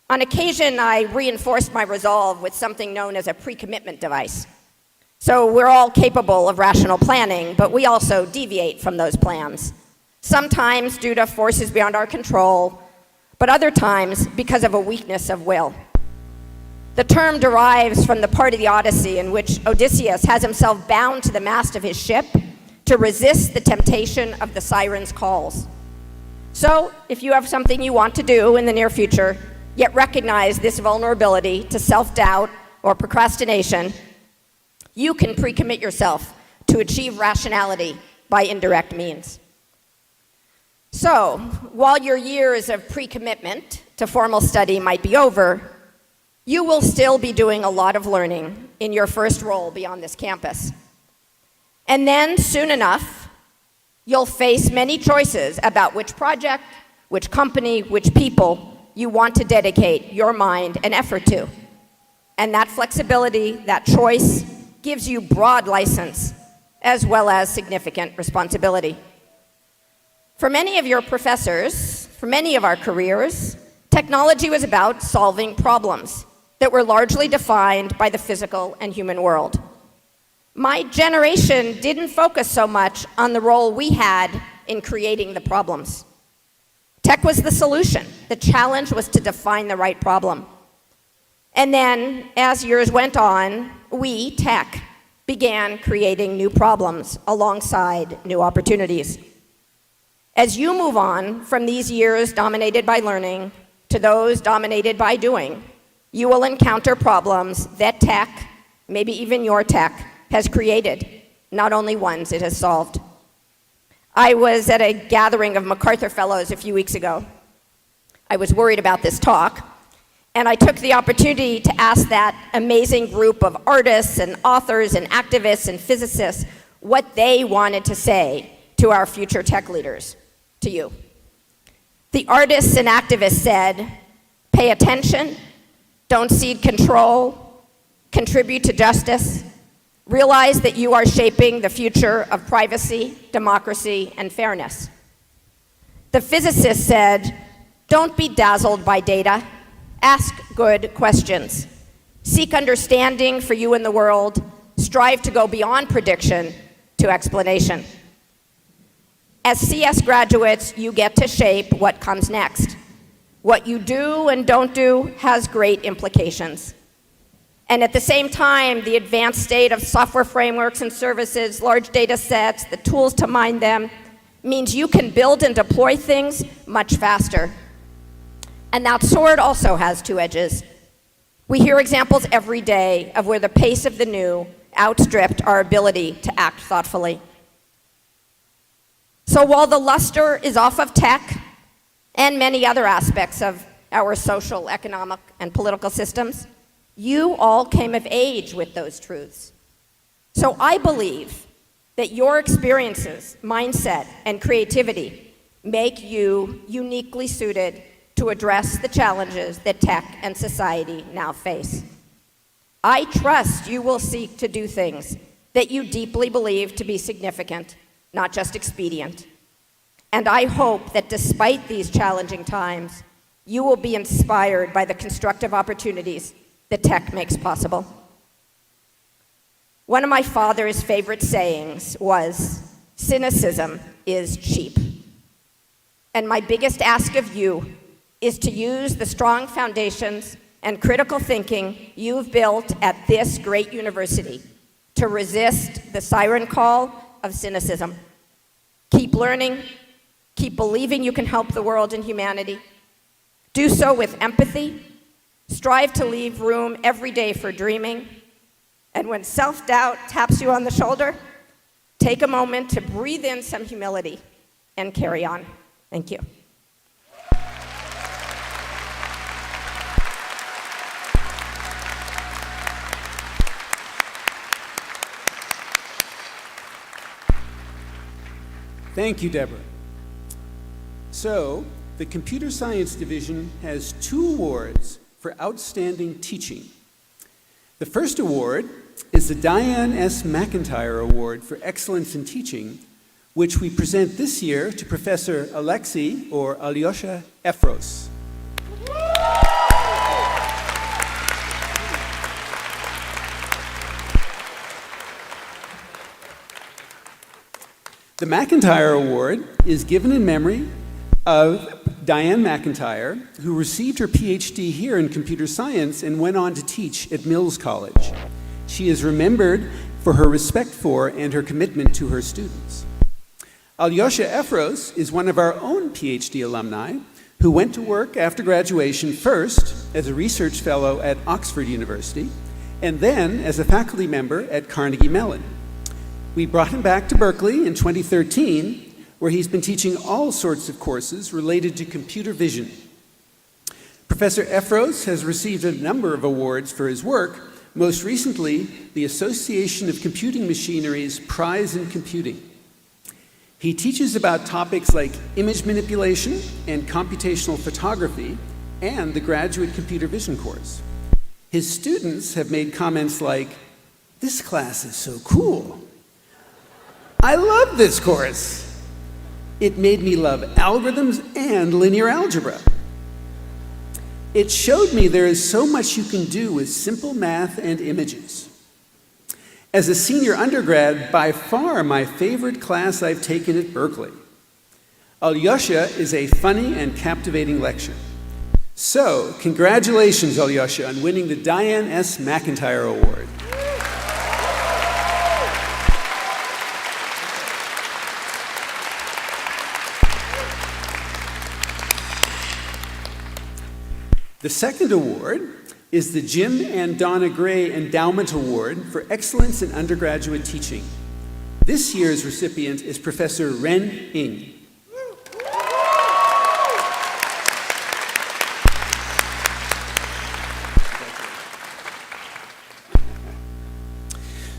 On occasion, I reinforced my resolve with something known as a pre-commitment device. So we're all capable of rational planning, but we also deviate from those plans, sometimes due to forces beyond our control, but other times because of a weakness of will. The term derives from the part of the Odyssey in which Odysseus has himself bound to the mast of his ship to resist the temptation of the siren's calls. So, if you have something you want to do in the near future, yet recognize this vulnerability to self-doubt or procrastination, you can pre-commit yourself to achieve rationality by indirect means. So, while your years of pre-commitment to formal study might be over, you will still be doing a lot of learning in your first role beyond this campus. And then, soon enough, you'll face many choices about which project, which company, which people you want to dedicate your mind and effort to. And that flexibility, that choice, gives you broad license as well as significant responsibility. For many of your professors, for many of our careers, technology was about solving problems that were largely defined by the physical and human world. My generation didn't focus so much on the role we had in creating the problems. Tech was the solution. The challenge was to define the right problem. And then, as years went on, we, tech, began creating new problems alongside new opportunities. As you move on from these years dominated by learning to those dominated by doing, you will encounter problems that tech, maybe even your tech, has created, not only ones it has solved. I was at a gathering of MacArthur Fellows a few weeks ago. I was worried about this talk, and I took the opportunity to ask that amazing group of artists and authors and activists and physicists what they wanted to say to our future tech leaders, to you. The artists and activists said, pay attention, don't cede control, contribute to justice, realize that you are shaping the future of privacy, democracy, and fairness. The physicists said, don't be dazzled by data, ask good questions. Seek understanding for you and the world, strive to go beyond prediction to explanation. As CS graduates, you get to shape what comes next. What you do and don't do has great implications. And at the same time, the advanced state of software frameworks and services, large data sets, the tools to mine them, means you can build and deploy things much faster. And that sword also has two edges. We hear examples every day of where the pace of the new outstripped our ability to act thoughtfully. So while the luster is off of tech and many other aspects of our social, economic, and political systems, you all came of age with those truths. So I believe that your experiences, mindset, and creativity make you uniquely suited to address the challenges that tech and society now face. I trust you will seek to do things that you deeply believe to be significant, not just expedient. And I hope that despite these challenging times, you will be inspired by the constructive opportunities that tech makes possible. One of my father's favorite sayings was, cynicism is cheap. And my biggest ask of you is to use the strong foundations and critical thinking you've built at this great university to resist the siren call of cynicism. Keep learning, keep believing you can help the world and humanity. Do so with empathy. Strive to leave room every day for dreaming. And when self-doubt taps you on the shoulder, take a moment to breathe in some humility and carry on. Thank you. Thank you, Deborah. So, the Computer Science Division has 2 awards for outstanding teaching. The first award is the Diane S. McIntyre Award for Excellence in Teaching, which we present this year to Professor Alexei or Alyosha Efros. The McIntyre Award is given in memory of Diane McIntyre, who received her PhD here in computer science and went on to teach at Mills College. She is remembered for her respect for and her commitment to her students. Alyosha Efros is one of our own PhD alumni who went to work after graduation first as a research fellow at Oxford University and then as a faculty member at Carnegie Mellon. We brought him back to Berkeley in 2013, where he's been teaching all sorts of courses related to computer vision. Professor Efros has received a number of awards for his work, most recently the Association of Computing Machinery's Prize in Computing. He teaches about topics like image manipulation and computational photography and the graduate computer vision course. His students have made comments like, "This class is so cool. I love this course. It made me love algorithms and linear algebra. It showed me there is so much you can do with simple math and images." As a senior undergrad, by far my favorite class I've taken at Berkeley. Alyosha is a funny and captivating lecturer. So, congratulations, Alyosha, on winning the Diane S. McIntyre Award. The second award is the Jim and Donna Gray Endowment Award for Excellence in Undergraduate Teaching. This year's recipient is Professor Ren Ng.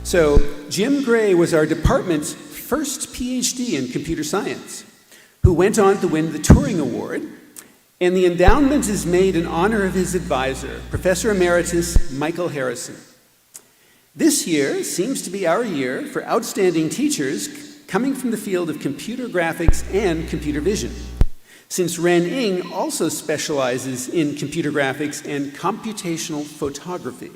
So, Jim Gray was our department's first PhD in computer science, who went on to win the Turing Award, and the endowment is made in honor of his advisor, Professor Emeritus Michael Harrison. This year seems to be our year for outstanding teachers coming from the field of computer graphics and computer vision, since Ren Ng also specializes in computer graphics and computational photography.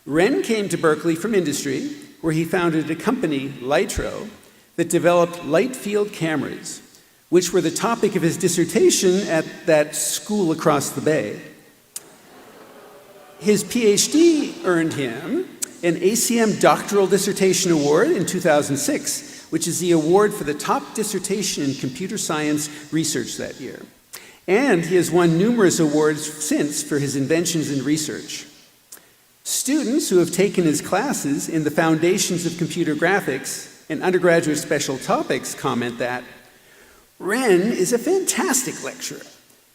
Ren came to Berkeley from industry, where he founded a company, Lytro, that developed light field cameras, which were the topic of his dissertation at that school across the bay. His PhD earned him an ACM Doctoral Dissertation Award in 2006, which is the award for the top dissertation in computer science research that year. And he has won numerous awards since for his inventions and research. Students who have taken his classes in the Foundations of Computer Graphics and Undergraduate Special Topics comment that Ren is a fantastic lecturer,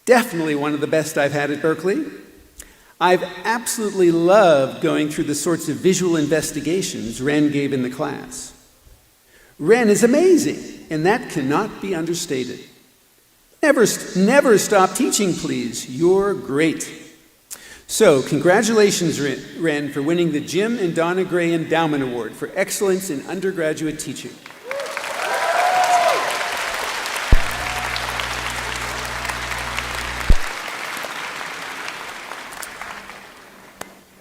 definitely one of the best I've had at Berkeley. I've absolutely loved going through the sorts of visual investigations Ren gave in the class. Ren is amazing, and that cannot be understated. Never stop teaching, please. You're great. So, congratulations, Ren, for winning the Jim and Donna Gray Endowment Award for Excellence in Undergraduate Teaching.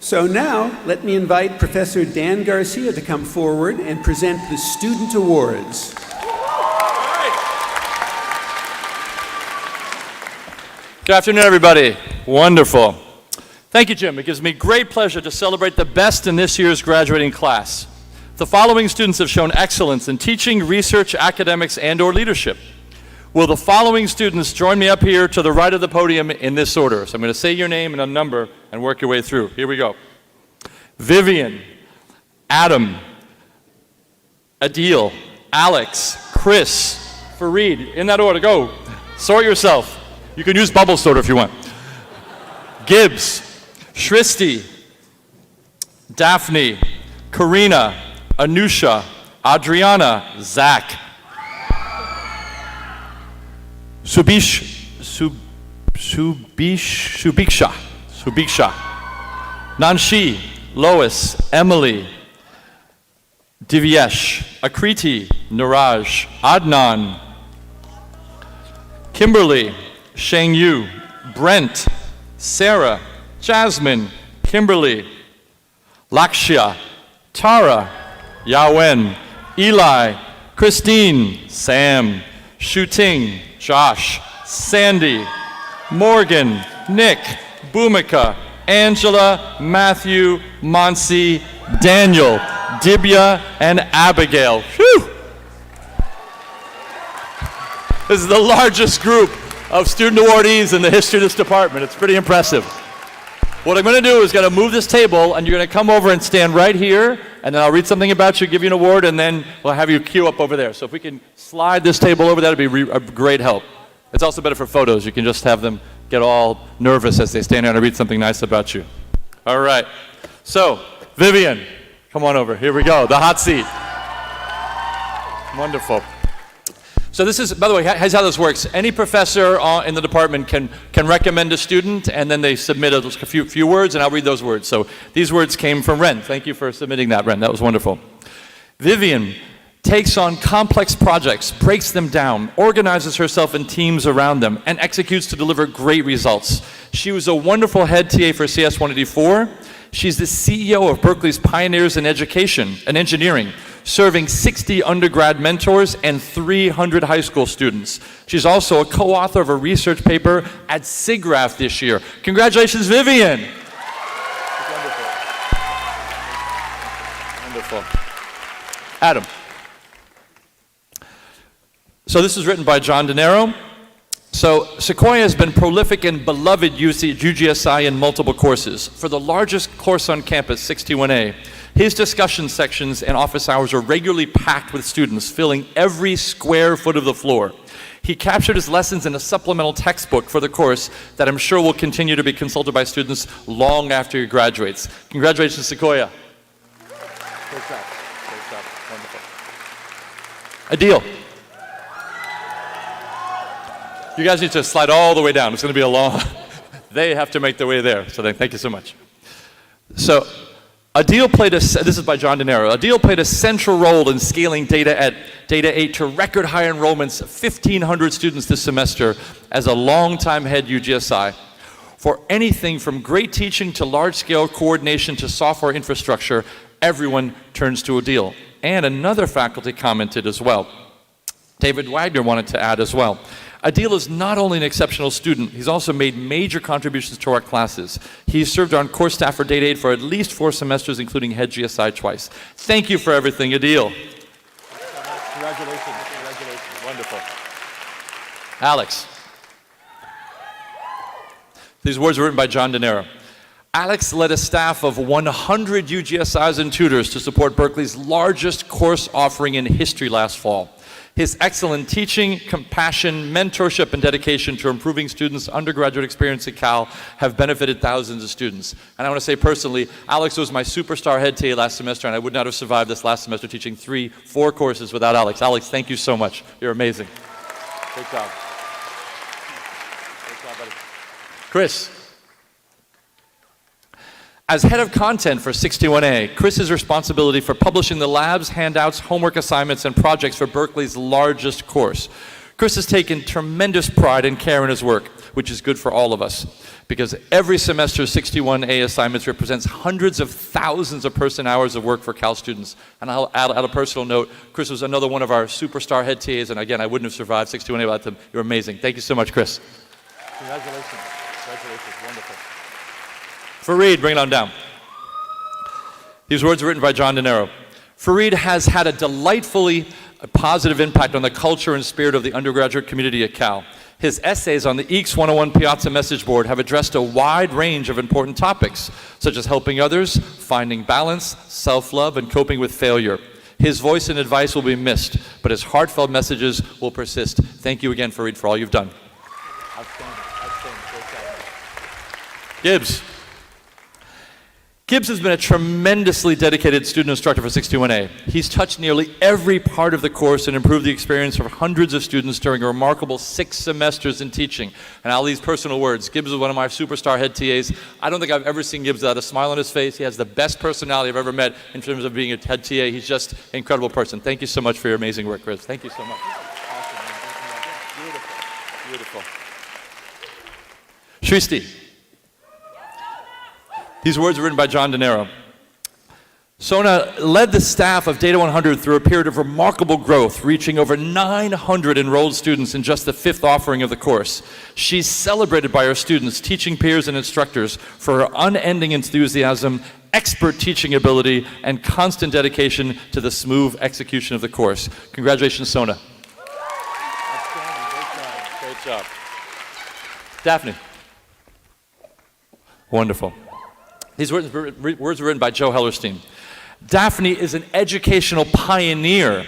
So now, let me invite Professor Dan Garcia to come forward and present the Student Awards. Good afternoon, everybody. Wonderful. Thank you, Jim. It gives me great pleasure to celebrate the best in this year's graduating class. The following students have shown excellence in teaching, research, academics, and/or leadership. Will the following students join me up here to the right of the podium in this order? So I'm going to say your name and a number and work your way through. Here we go. Vivian, Adam, Adil, Alex, Chris, Fareed. In that order, go. Sort yourself. You can use bubble sorter if you want. Gibbs, Shristi, Daphne, Karina, Anusha, Adriana, Zach, Subiksha, Nanshi, Lois, Emily, Divyesh, Akriti, Niraj, Adnan, Kimberly, Sheng Yu, Brent, Sarah, Jasmine, Kimberly, Lakshya, Tara, Yawen, Eli, Christine, Sam, Shuting, Josh, Sandy, Morgan, Nick, Bhumika, Angela, Matthew, Monsi, Daniel, Dibya, and Abigail. Whew! This is the largest group of student awardees in the history of this department. It's pretty impressive. What I'm going to do is going to move this table, and you're going to come over and stand right here, and then I'll read something about you, give you an award, and then we'll have you queue up over there. So if we can slide this table over, that would be a great help. It's also better for photos. You can just have them get all nervous as they stand here and I read something nice about you. All right. So, Vivian, come on over. Here we go. The hot seat. Wonderful. So this is, by the way, here's how this works. Any professor in the department can recommend a student, and then they submit a few words, and I'll read those words. So these words came from Ren. Thank you for submitting that, Ren. That was wonderful. Vivian takes on complex projects, breaks them down, organizes herself in teams around them, and executes to deliver great results. She was a wonderful head TA for CS 184. She's the CEO of Berkeley's Pioneers in Education and Engineering, serving 60 undergrad mentors and 300 high school students. She's also a co-author of a research paper at SIGGRAPH this year. Congratulations, Vivian. Wonderful. Wonderful. Adam. So this is written by John DeNero. So Sequoia has been prolific and beloved UGSI in multiple courses. For the largest course on campus, 61A, his discussion sections and office hours are regularly packed with students, filling every square foot of the floor. He captured his lessons in a supplemental textbook for the course that I'm sure will continue to be consulted by students long after he graduates. Congratulations, Sequoia. Great job. Great job. Wonderful. Adil. You guys need to slide all the way down. It's going to be a long, they have to make their way there. So thank you so much. So Adil played this is by John DeNero. Adil played a central role in scaling Data 8 to record high enrollments, 1,500 students this semester as a longtime head UGSI. For anything from great teaching to large-scale coordination to software infrastructure, everyone turns to Adil. And another faculty commented as well. David Wagner wanted to add as well. Adil is not only an exceptional student, he's also made major contributions to our classes. He's served on course staff for Data 8 for at least 4 semesters, including head GSI twice. Thank you for everything, Adil. Congratulations. Congratulations. Wonderful. Alex. These words were written by John DeNero. Alex led a staff of 100 UGSIs and tutors to support Berkeley's largest course offering in history last fall. His excellent teaching, compassion, mentorship, and dedication to improving students' undergraduate experience at Cal have benefited thousands of students. And I want to say personally, Alex was my superstar head TA last semester, and I would not have survived this last semester teaching 3-4 courses without Alex. Alex, thank you so much. You're amazing. Great job. Great job, buddy. Chris. As head of content for 61A, Chris's responsibility for publishing the labs, handouts, homework assignments, and projects for Berkeley's largest course. Chris has taken tremendous pride and care in his work, which is good for all of us, because every semester's 61A assignments represents hundreds of thousands of person hours of work for Cal students. And I'll add a personal note, Chris was another one of our superstar head TAs, and again, I wouldn't have survived 61A without them. You're amazing. Thank you so much, Chris. Congratulations. Congratulations. Wonderful. Fareed, bring it on down. These words are written by John DeNero. Fareed has had a delightfully positive impact on the culture and spirit of the undergraduate community at Cal. His essays on the EECS 101 Piazza message board have addressed a wide range of important topics, such as helping others, finding balance, self-love, and coping with failure. His voice and advice will be missed, but his heartfelt messages will persist. Thank you again, Fareed, for all you've done. Outstanding. Outstanding. Great job. Gibbs. Gibbs has been a tremendously dedicated student instructor for 61A. He's touched nearly every part of the course and improved the experience for hundreds of students during a remarkable 6 semesters in teaching. And I'll leave personal words. Gibbs is one of my superstar head TAs. I don't think I've ever seen Gibbs without a smile on his face. He has the best personality I've ever met in terms of being a head TA. He's just an incredible person. Thank you so much for your amazing work, Chris. Thank you so much. Awesome. Beautiful. Beautiful. Shristi. These words are written by John DeNero. Sona led the staff of Data 100 through a period of remarkable growth, reaching over 900 enrolled students in just the 5th offering of the course. She's celebrated by her students, teaching peers and instructors for her unending enthusiasm, expert teaching ability, and constant dedication to the smooth execution of the course. Congratulations, Sona. Great job. Daphne. Wonderful. These words were written by Joe Hellerstein. Daphne is an educational pioneer.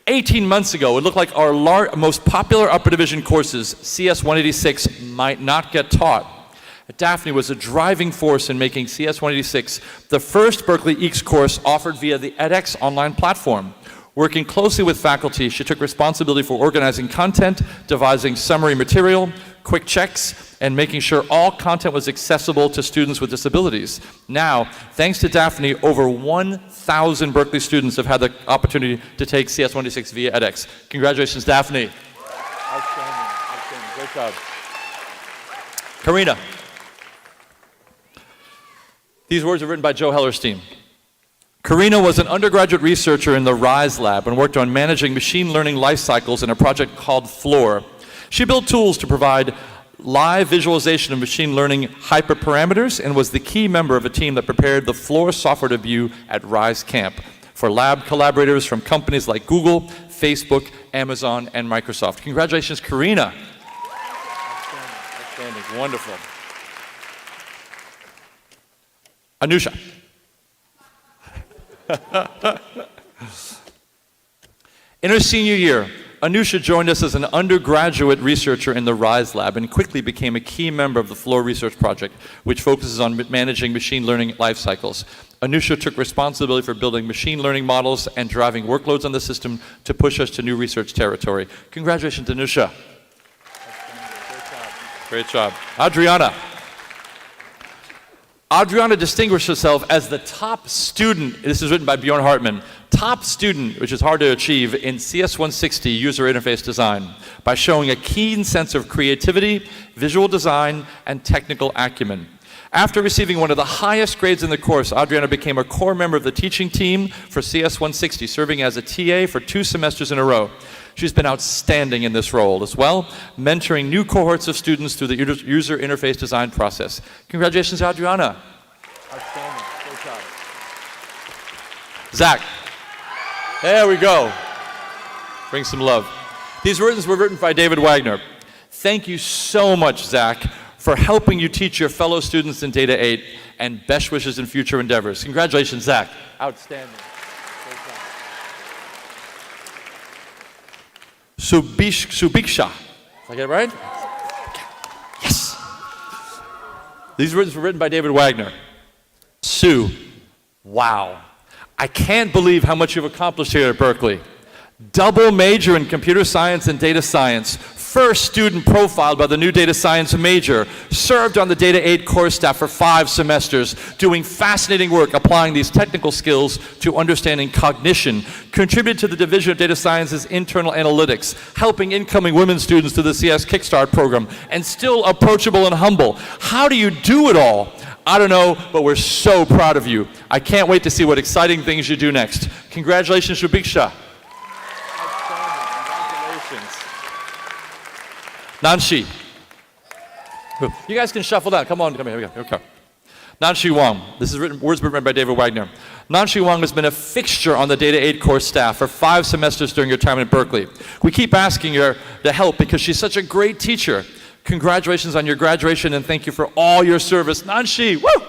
18 months ago, it looked like our most popular upper division courses, CS 186, might not get taught. Daphne was a driving force in making CS 186 the first Berkeley EECS course offered via the edX online platform. Working closely with faculty, she took responsibility for organizing content, devising summary material, quick checks, and making sure all content was accessible to students with disabilities. Now, thanks to Daphne, over 1,000 Berkeley students have had the opportunity to take CS 186 via edX. Congratulations, Daphne. Outstanding, great job. Karina. These words are written by Joe Hellerstein. Karina was an undergraduate researcher in the RISE lab and worked on managing machine learning life cycles in a project called FLOOR. She built tools to provide live visualization of machine learning hyperparameters and was the key member of a team that prepared the FLOOR software debut at RISE Camp for lab collaborators from companies like Google, Facebook, Amazon, and Microsoft. Congratulations, Karina. Outstanding. Wonderful. Anusha. In her senior year, Anusha joined us as an undergraduate researcher in the RISE lab and quickly became a key member of the FLOOR research project, which focuses on managing machine learning life cycles. Anusha took responsibility for building machine learning models and driving workloads on the system to push us to new research territory. Congratulations, Anusha. Great job. Adriana. Adriana distinguished herself as the top student, this is written by Bjorn Hartman, top student, which is hard to achieve, in CS 160 user interface design by showing a keen sense of creativity, visual design, and technical acumen. After receiving one of the highest grades in the course, Adriana became a core member of the teaching team for CS 160, serving as a TA for 2 semesters in a row. She's been outstanding in this role as well, mentoring new cohorts of students through the user interface design process. Congratulations, Adriana. Outstanding. Great job. Zach. There we go. Bring some love. These words were written by David Wagner. Thank you so much, Zach, for helping you teach your fellow students in Data 8, and best wishes in future endeavors. Congratulations, Zach. Outstanding. Subiksha. Did I get it right? Yes. These words were written by David Wagner. Sue, wow. I can't believe how much you've accomplished here at Berkeley. Double major in computer science and data science, first student profiled by the new data science major, served on the Data 8 course staff for 5 semesters, doing fascinating work applying these technical skills to understanding cognition, contributed to the Division of Data Science's internal analytics, helping incoming women students through the CS Kickstart program, and still approachable and humble. How do you do it all? I don't know, but we're so proud of you. I can't wait to see what exciting things you do next. Congratulations, Shubiksha. Nanshi. You guys can shuffle down. Come on, come here. Here we go. Nanshi Wang. This is words written by David Wagner. Nanshi Wang has been a fixture on the Data 8 course staff for 5 semesters during your time at Berkeley. We keep asking her to help because she's such a great teacher. Congratulations on your graduation and thank you for all your service. Nanshi, woo!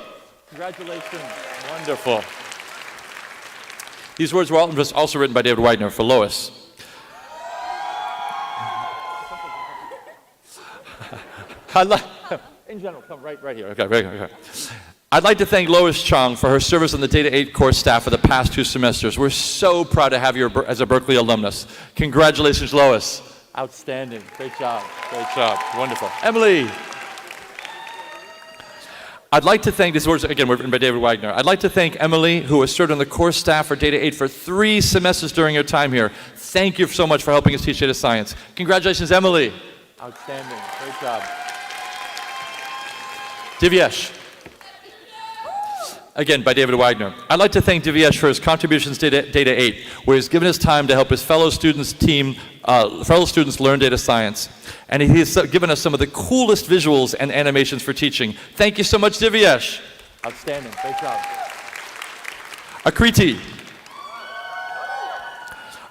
Congratulations. Wonderful. These words were also written by David Wagner for Lois. In general, come right here. Okay, right here. Okay. I'd like to thank Lois Chong for her service on the Data 8 course staff for the past 2 semesters. We're so proud to have you as a Berkeley alumnus. Congratulations, Lois. Outstanding. Great job. Great job. Wonderful. Emily. I'd like to thank, these words again were written by David Wagner. I'd like to thank Emily, who has served on the course staff for Data 8 for 3 semesters during her time here. Thank you so much for helping us teach data science. Congratulations, Emily. Outstanding. Great job. Divyesh. again by David Wagner. I'd like to thank Divyesh for his contributions to Data 8, where he's given his time to help his fellow students learn data science. And he's given us some of the coolest visuals and animations for teaching. Thank you so much, Divyesh. Outstanding, great job. Akriti.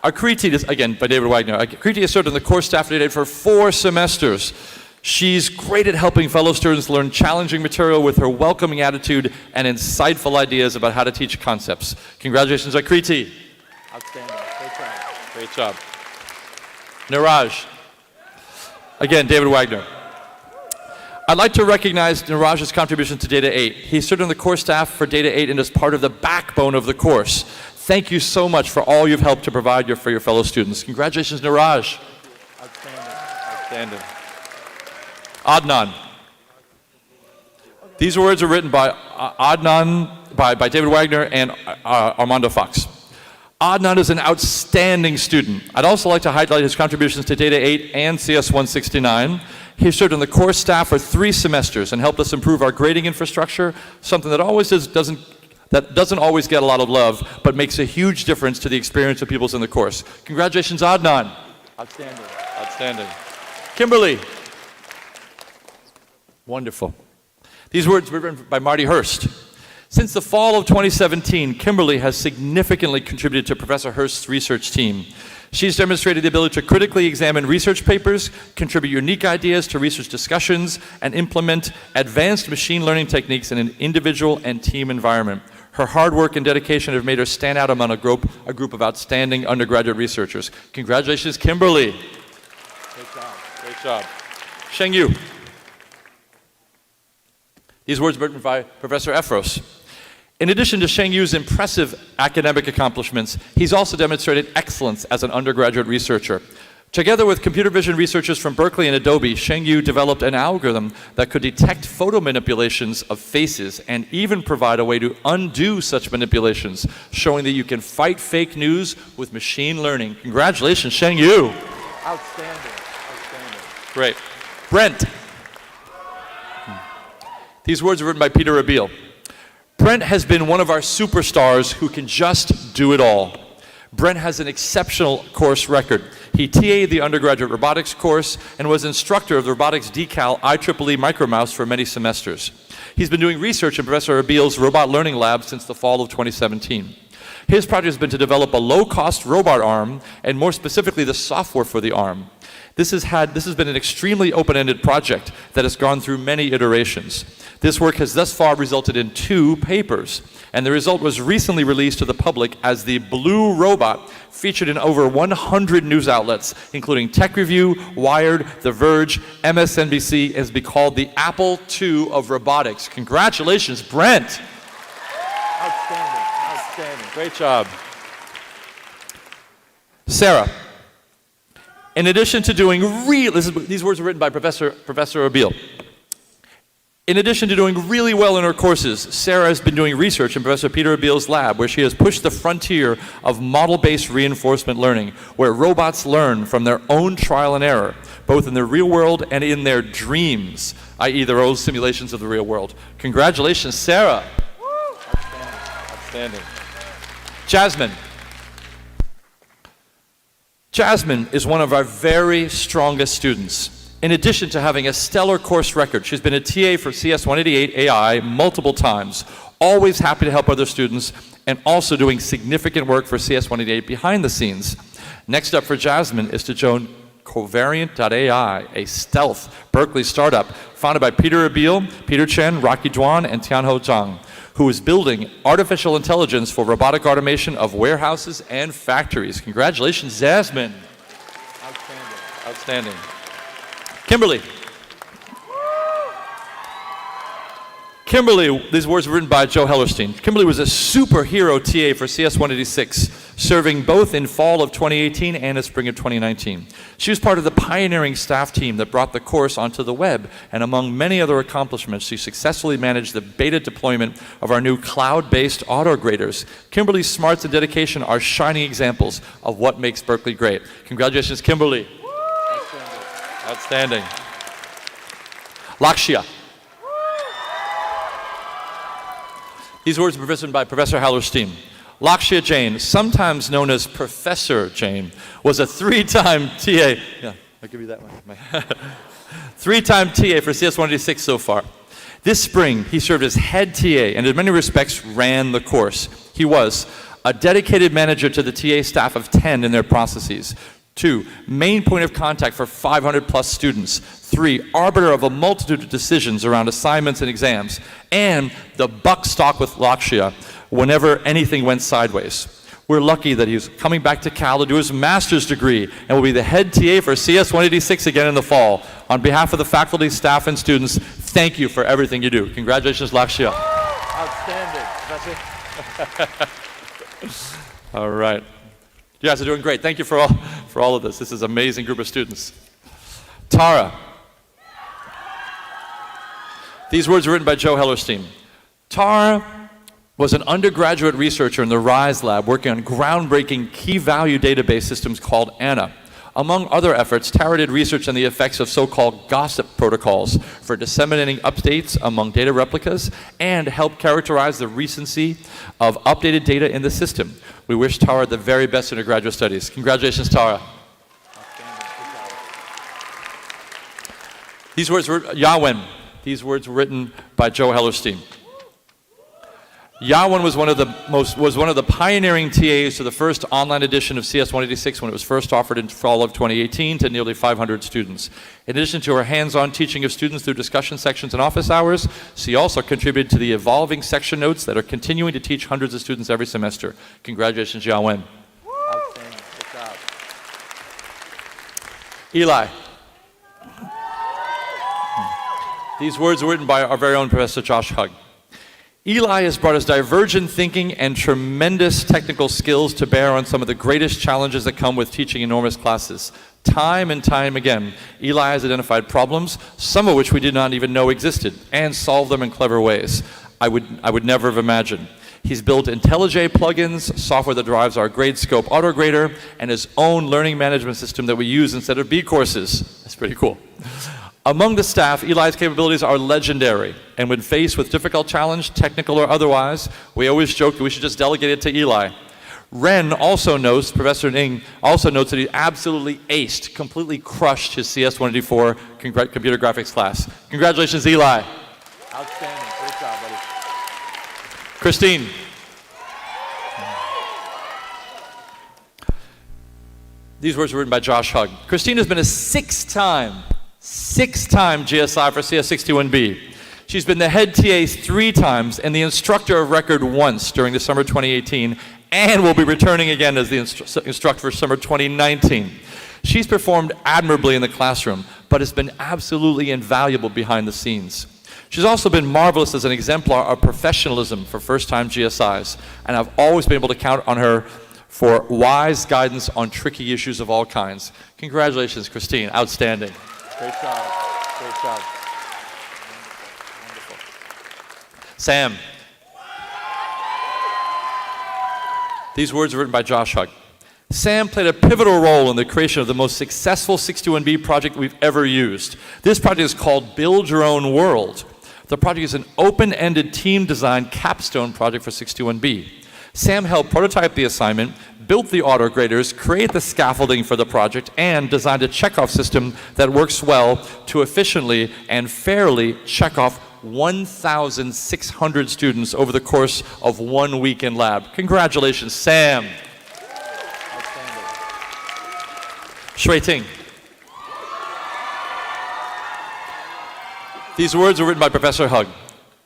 Akriti, again by David Wagner. Akriti has served on the course staff at Data 8 for 4 semesters. She's great at helping fellow students learn challenging material with her welcoming attitude and insightful ideas about how to teach concepts. Congratulations, Akriti. Outstanding. Great job. Great job. Niraj. Again, David Wagner. I'd like to recognize Niraj's contribution to Data 8. He served on the course staff for Data 8 and is part of the backbone of the course. Thank you so much for all you've helped to provide for your fellow students. Congratulations, Niraj. Outstanding. Outstanding. Adnan. These words are written by Adnan, by David Wagner and Armando Fox. Adnan is an outstanding student. I'd also like to highlight his contributions to Data 8 and CS 169. He served on the course staff for 3 semesters and helped us improve our grading infrastructure, something that doesn't always get a lot of love, but makes a huge difference to the experience of people in the course. Congratulations, Adnan. Outstanding. Outstanding. Kimberly. Wonderful. These words were written by Marty Hurst. Since the fall of 2017, Kimberly has significantly contributed to Professor Hurst's research team. She's demonstrated the ability to critically examine research papers, contribute unique ideas to research discussions, and implement advanced machine learning techniques in an individual and team environment. Her hard work and dedication have made her stand out among a group of outstanding undergraduate researchers. Congratulations, Kimberly. Great job. Great job. Sheng Yu. These words were written by Professor Efros. In addition to Sheng Yu's impressive academic accomplishments, he's also demonstrated excellence as an undergraduate researcher. Together with computer vision researchers from Berkeley and Adobe, Sheng Yu developed an algorithm that could detect photo manipulations of faces and even provide a way to undo such manipulations, showing that you can fight fake news with machine learning. Congratulations, Sheng Yu. Outstanding. Outstanding. Great. Brent. These words are written by Peter Abil. Brent has been one of our superstars who can just do it all. Brent has an exceptional course record. He TA'd the undergraduate robotics course and was instructor of the robotics decal IEEE micromouse for many semesters. He's been doing research in Professor Abil's robot learning lab since the fall of 2017. His project has been to develop a low-cost robot arm, and more specifically the software for the arm. This has been an extremely open-ended project that has gone through many iterations. This work has thus far resulted in 2 papers, and the result was recently released to the public as the Blue Robot, featured in over 100 news outlets, including Tech Review, Wired, The Verge, MSNBC, has been called the Apple II of robotics. Congratulations, Brent. Outstanding, outstanding, great job. Sarah. In addition to doing these words were written by Professor Abil. In addition to doing really well in her courses, Sarah has been doing research in Professor Peter Abil's lab, where she has pushed the frontier of model-based reinforcement learning, where robots learn from their own trial and error, both in the real world and in their dreams, i.e. their own simulations of the real world. Congratulations, Sarah. Outstanding. Outstanding. Jasmine. Jasmine is one of our very strongest students. In addition to having a stellar course record, she's been a TA for CS 188 AI multiple times, always happy to help other students, and also doing significant work for CS 188 behind the scenes. Next up for Jasmine is to join Covariant.ai, a stealth Berkeley startup founded by Peter Abil, Peter Chen, Rocky Duan, and Tianho Zhang, who is building artificial intelligence for robotic automation of warehouses and factories. Congratulations, Jasmine. Outstanding. Outstanding. Kimberly. Kimberly, these words were written by Joe Hellerstein. Kimberly was a superhero TA for CS 186, serving both in fall of 2018 and in spring of 2019. She was part of the pioneering staff team that brought the course onto the web, and among many other accomplishments, she successfully managed the beta deployment of our new cloud-based auto-graders. Kimberly's smarts and dedication are shining examples of what makes Berkeley great. Congratulations, Kimberly. Outstanding. Lakshya. These words were written by Professor Hallerstein. Lakshya Jain, sometimes known as Professor Jain, was a three-time TA. Yeah, I'll give you that one. Three-time TA for CS186 so far. This spring, he served as head TA and in many respects ran the course. He was a dedicated manager to the TA staff of 10 in their processes. 2, main point of contact for 500 plus students. 3, arbiter of a multitude of decisions around assignments and exams. And the buck stopped with Lakshya whenever anything went sideways. We're lucky that he's coming back to Cal to do his master's degree and will be the head TA for CS186 again in the fall. On behalf of the faculty, staff, and students, thank you for everything you do. Congratulations, Lakshya. Outstanding. All right. You guys are doing great. Thank you for all of this. This is an amazing group of students. Tara. These words were written by Joe Hellerstein. Tara was an undergraduate researcher in the RISE lab working on groundbreaking key-value database systems called ANA. Among other efforts, Tara did research on the effects of so-called gossip protocols for disseminating updates among data replicas and helped characterize the recency of updated data in the system. We wish Tara the very best in her graduate studies. Congratulations, Tara. These words were Yawen. These words were written by Joe Hellerstein. Yawen was one of the pioneering TAs to the first online edition of CS186 when it was first offered in fall of 2018 to nearly 500 students. In addition to her hands-on teaching of students through discussion sections and office hours, she also contributed to the evolving section notes that are continuing to teach hundreds of students every semester. Congratulations, Yawen. Outstanding. Good job. Eli. These words were written by our very own Professor Josh Hugg. Eli has brought his divergent thinking and tremendous technical skills to bear on some of the greatest challenges that come with teaching enormous classes. Time and time again, Eli has identified problems, some of which we did not even know existed, and solved them in clever ways I would never have imagined. He's built IntelliJ plugins, software that drives our GradeScope autograder, and his own learning management system that we use instead of B courses. That's pretty cool. Among the staff, Eli's capabilities are legendary, and when faced with difficult challenge, technical or otherwise, we always joke that we should just delegate it to Eli. Ren also notes, Professor Ning also notes that he absolutely aced, completely crushed his CS184 computer graphics class. Congratulations, Eli. Outstanding. Great job, buddy. Christine. These words were written by Josh Hugg. Christine has been a six-time GSI for CS61B. She's been the head TA 3 times and the instructor of record once during the summer 2018 and will be returning again as the instructor for summer 2019. She's performed admirably in the classroom, but has been absolutely invaluable behind the scenes. She's also been marvelous as an exemplar of professionalism for first-time GSIs, and I've always been able to count on her for wise guidance on tricky issues of all kinds. Congratulations, Christine. Outstanding. Great job. Great job. Wonderful. Sam. These words were written by Josh Hugg. Sam played a pivotal role in the creation of the most successful 61B project we've ever used. This project is called Build Your Own World. The project is an open-ended team-designed capstone project for 61B. Sam helped prototype the assignment, built the autograders, create the scaffolding for the project, and designed a checkoff system that works well to efficiently and fairly check off 1,600 students over the course of 1 week in lab. Congratulations, Sam. Outstanding. Shui Ting. These words were written by Professor Hugg.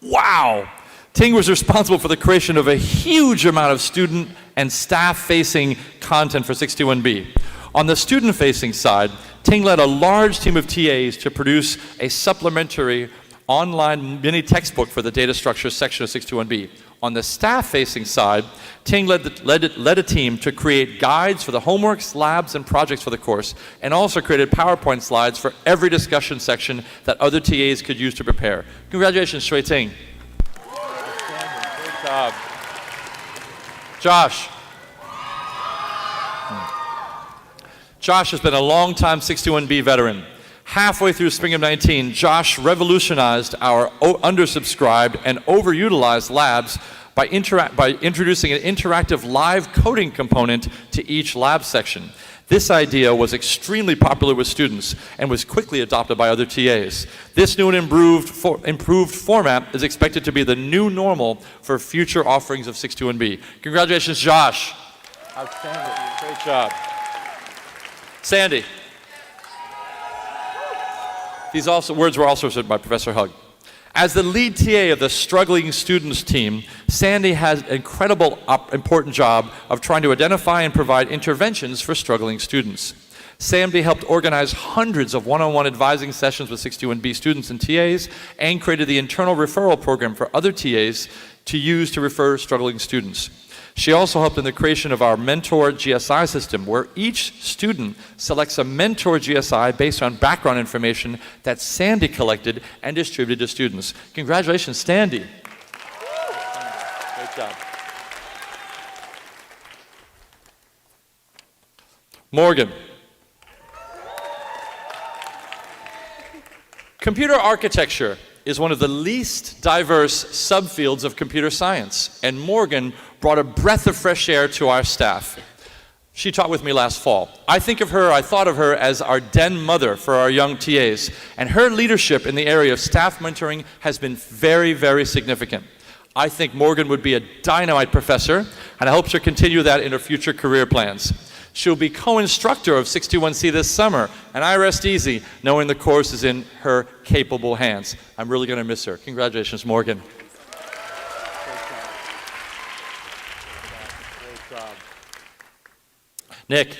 Wow! Ting was responsible for the creation of a huge amount of student and staff-facing content for 61B. On the student-facing side, Ting led a large team of TAs to produce a supplementary online mini textbook for the data structure section of 61B. On the staff-facing side, Ting led a team to create guides for the homeworks, labs, and projects for the course, and also created PowerPoint slides for every discussion section that other TAs could use to prepare. Congratulations, Shui Ting. Great job. Josh. Josh has been a long-time 61B veteran. Halfway through spring of 19, Josh revolutionized our undersubscribed and overutilized labs by introducing an interactive live coding component to each lab section. This idea was extremely popular with students and was quickly adopted by other TAs. This new and improved format is expected to be the new normal for future offerings of 621B. Congratulations, Josh. Outstanding. Great job. Sandy. These words were also said by Professor Hugg. As the lead TA of the struggling students team, Sandy has an incredible important job of trying to identify and provide interventions for struggling students. Sandy helped organize hundreds of one-on-one advising sessions with 61B students and TAs and created the internal referral program for other TAs to use to refer struggling students. She also helped in the creation of our mentor GSI system, where each student selects a mentor GSI based on background information that Sandy collected and distributed to students. Congratulations, Sandy. Great job. Morgan. Computer architecture is one of the least diverse subfields of computer science, and Morgan brought a breath of fresh air to our staff. She taught with me last fall. I thought of her as our den mother for our young TAs, and her leadership in the area of staff mentoring has been very, very significant. I think Morgan would be a dynamite professor, and I hope she'll continue that in her future career plans. She'll be co-instructor of 61C this summer, and I rest easy knowing the course is in her capable hands. I'm really going to miss her. Congratulations, Morgan. Great job. Nick.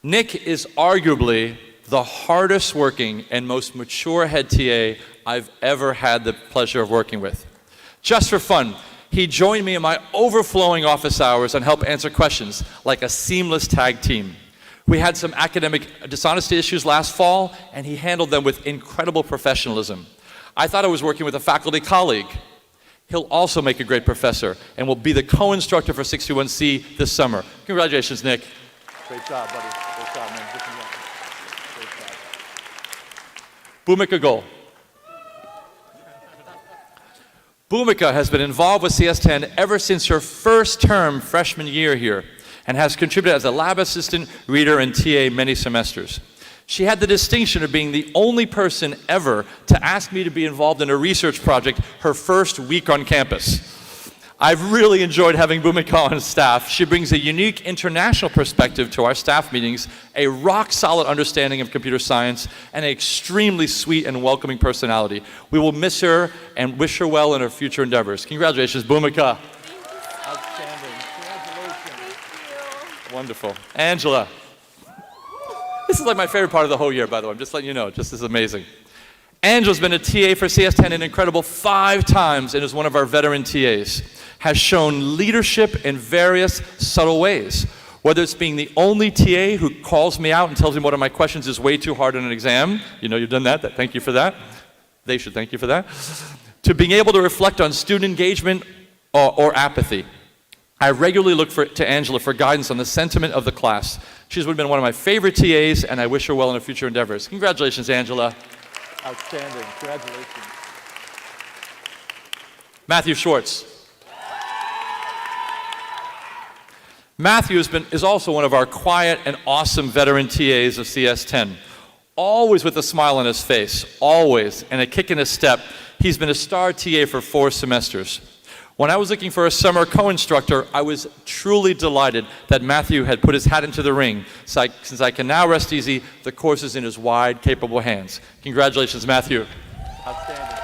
Nick is arguably the hardest working and most mature head TA I've ever had the pleasure of working with. Just for fun, he joined me in my overflowing office hours and helped answer questions like a seamless tag team. We had some academic dishonesty issues last fall, and he handled them with incredible professionalism. I thought I was working with a faculty colleague. He'll also make a great professor and will be the co-instructor for 61C this summer. Congratulations, Nick. Great job, buddy. Great job, man. Great job. Bhumika Goel. Bhumika has been involved with CS10 ever since her first term freshman year here and has contributed as a lab assistant, reader, and TA many semesters. She had the distinction of being the only person ever to ask me to be involved in a research project her first week on campus. I've really enjoyed having Bhumika on staff. She brings a unique international perspective to our staff meetings, a rock-solid understanding of computer science, and an extremely sweet and welcoming personality. We will miss her and wish her well in her future endeavors. Congratulations, Bhumika. Outstanding. Congratulations. Thank you. Wonderful. Angela. This is like my favorite part of the whole year, by the way. I'm just letting you know. This is amazing. Angela's been a TA for CS10 an incredible 5 times and is one of our veteran TAs. Has shown leadership in various subtle ways, whether it's being the only TA who calls me out and tells me one of my questions is way too hard on an exam. You know you've done that. Thank you for that. They should thank you for that. To being able to reflect on student engagement or apathy. I regularly look to Angela for guidance on the sentiment of the class. She's been one of my favorite TAs, and I wish her well in her future endeavors. Congratulations, Angela. Outstanding. Congratulations. Matthew Schwartz. Matthew is also one of our quiet and awesome veteran TAs of CS10. Always with a smile on his face, always, and a kick in his step. He's been a star TA for 4 semesters. When I was looking for a summer co-instructor, I was truly delighted that Matthew had put his hat into the ring. Since I can now rest easy, the course is in his wide, capable hands. Congratulations, Matthew. Outstanding.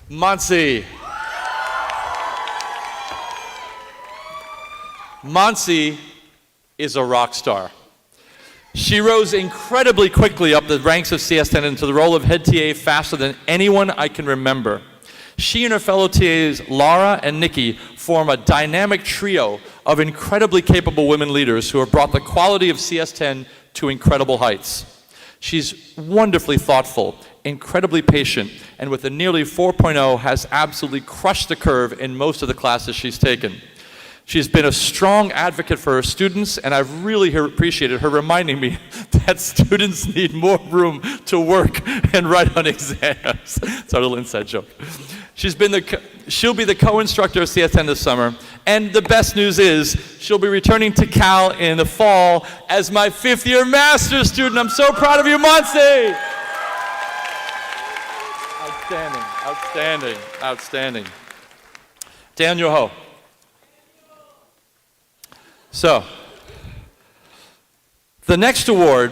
Monsi. Monsi is a rock star. She rose incredibly quickly up the ranks of CS10 into the role of head TA faster than anyone I can remember. She and her fellow TAs, Laura and Nikki, form a dynamic trio of incredibly capable women leaders who have brought the quality of CS10 to incredible heights. She's wonderfully thoughtful, incredibly patient, and with a nearly 4.0 has absolutely crushed the curve in most of the classes she's taken. She's been a strong advocate for her students, and I've really appreciated her reminding me that students need more room to work and write on exams. It's our little inside joke. She'll be the co-instructor of CS10 this summer, and the best news is she'll be returning to Cal in the fall as my 5th-year master's student. I'm so proud of you, Monse! Outstanding, outstanding, outstanding. Daniel Ho. So, the next award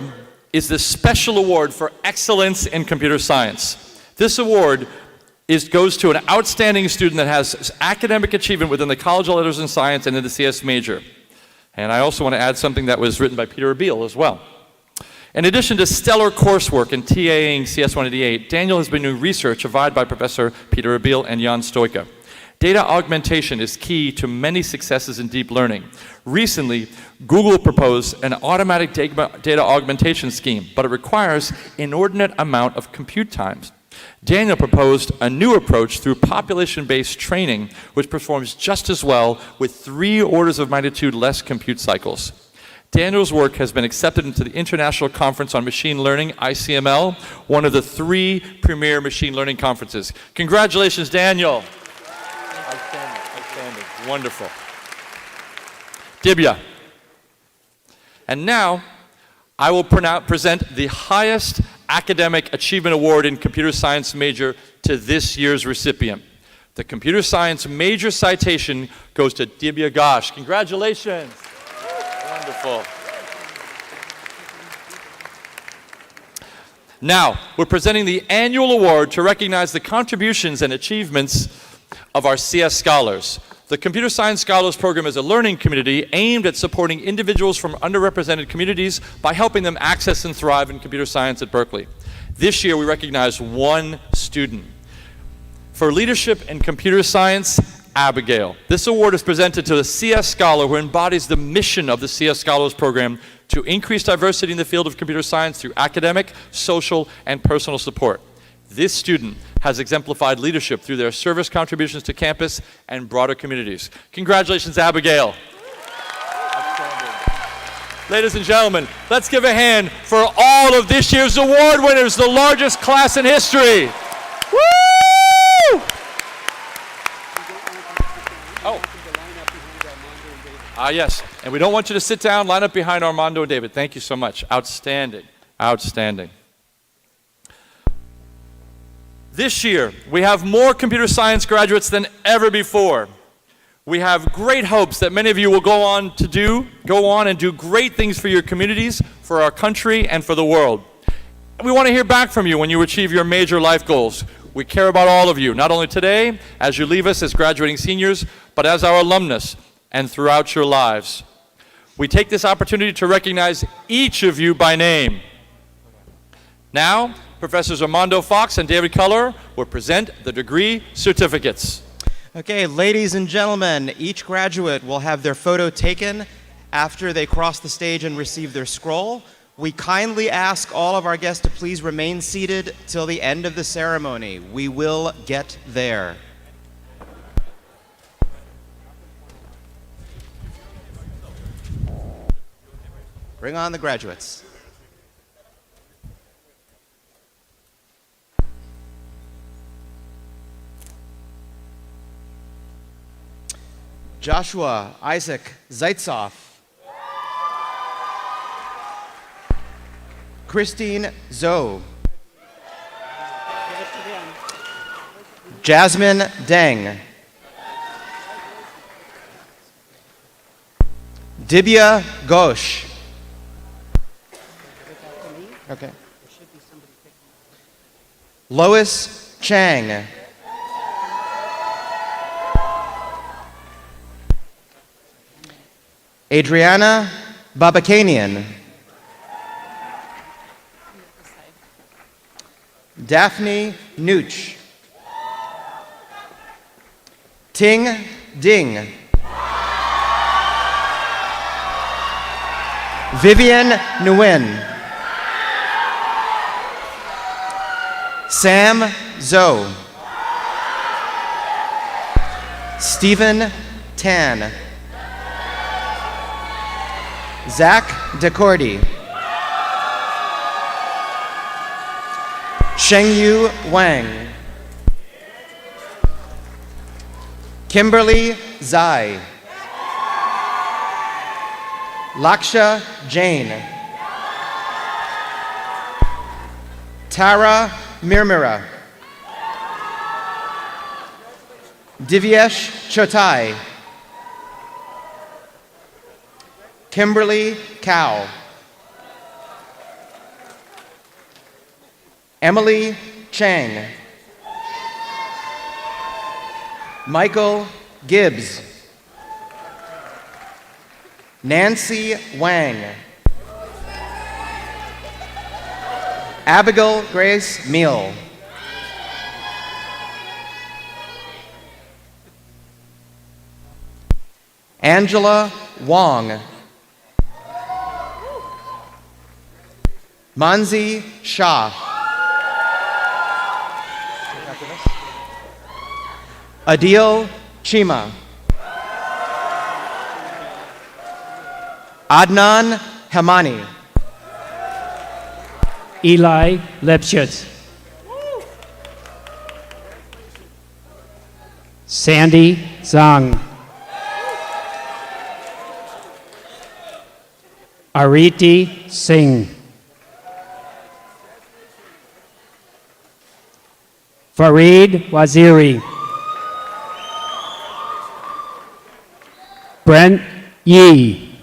is the Special Award for Excellence in Computer Science. This award goes to an outstanding student that has academic achievement within the College of Letters and Science and in the CS major. And I also want to add something that was written by Peter Abeel as well. In addition to stellar coursework and TAing CS 188, Daniel has been doing research provided by Professor Peter Abeel and Jan Stoika. Data augmentation is key to many successes in deep learning. Recently, Google proposed an automatic data augmentation scheme, but it requires inordinate amount of compute times. Daniel proposed a new approach through population-based training, which performs just as well with 3 orders of magnitude less compute cycles. Daniel's work has been accepted into the International Conference on Machine Learning, ICML, one of the 3 premier machine learning conferences. Congratulations, Daniel. Outstanding, outstanding, wonderful. Dibya. And now, I will present the highest academic achievement award in computer science major to this year's recipient. The computer science major citation goes to Dibya Ghosh. Congratulations. Wonderful. Now, we're presenting the annual award to recognize the contributions and achievements of our CS scholars. The Computer Science Scholars Program is a learning community aimed at supporting individuals from underrepresented communities by helping them access and thrive in computer science at Berkeley. This year, we recognize 1 student. For leadership in computer science, Abigail. This award is presented to a CS scholar who embodies the mission of the CS Scholars Program to increase diversity in the field of computer science through academic, social, and personal support. This student has exemplified leadership through their service contributions to campus and broader communities. Congratulations, Abigail. Ladies and gentlemen, let's give a hand for all of this year's award winners, the largest class in history. Woo! Oh. Yes, and we don't want you to sit down, line up behind Armando and David. Thank you so much. Outstanding, outstanding. This year, we have more computer science graduates than ever before. We have great hopes that many of you will go on and do great things for your communities, for our country, and for the world. We want to hear back from you when you achieve your major life goals. We care about all of you, not only today, as you leave us as graduating seniors, but as our alumnus and throughout your lives. We take this opportunity to recognize each of you by name. Now, Professors Armando Fox and David Culler will present the degree certificates. Okay, ladies and gentlemen, each graduate will have their photo taken after they cross the stage and receive their scroll. We kindly ask all of our guests to please remain seated till the end of the ceremony. We will get there. Bring on the graduates. Joshua Isaac Zaitzoff. Christine Zhou. Jasmine Deng. Dibya Ghosh. Okay. Lois Chang. Adriana Babakanian. Daphne Nooch. Ting Ding. Vivian Nguyen. Sam Zhou. Stephen Tan. Zach DeCordy. Shengyu Wang. Kimberly Zai. Laksha Jain. Tara Mirmira. Divyesh Chotai. Kimberly Cow. Emily Chang. Michael Gibbs. Nancy Wang. Abigail Grace Meal. Angela Wong. Manzi Shah. Adil Chima. Adnan Hamani. Eli Lipschitz. Sandy Zhang. Ariti Singh. Fareed Waziri. Brent Yee.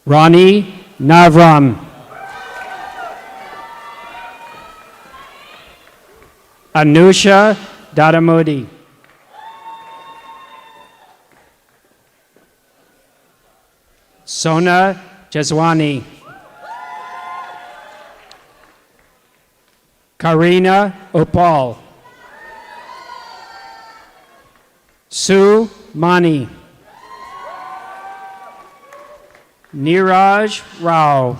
Ronnie Navram. Anusha Dadamudi. Sona Jaswani. Karina Opal. Sue Mani. Niraj Rao.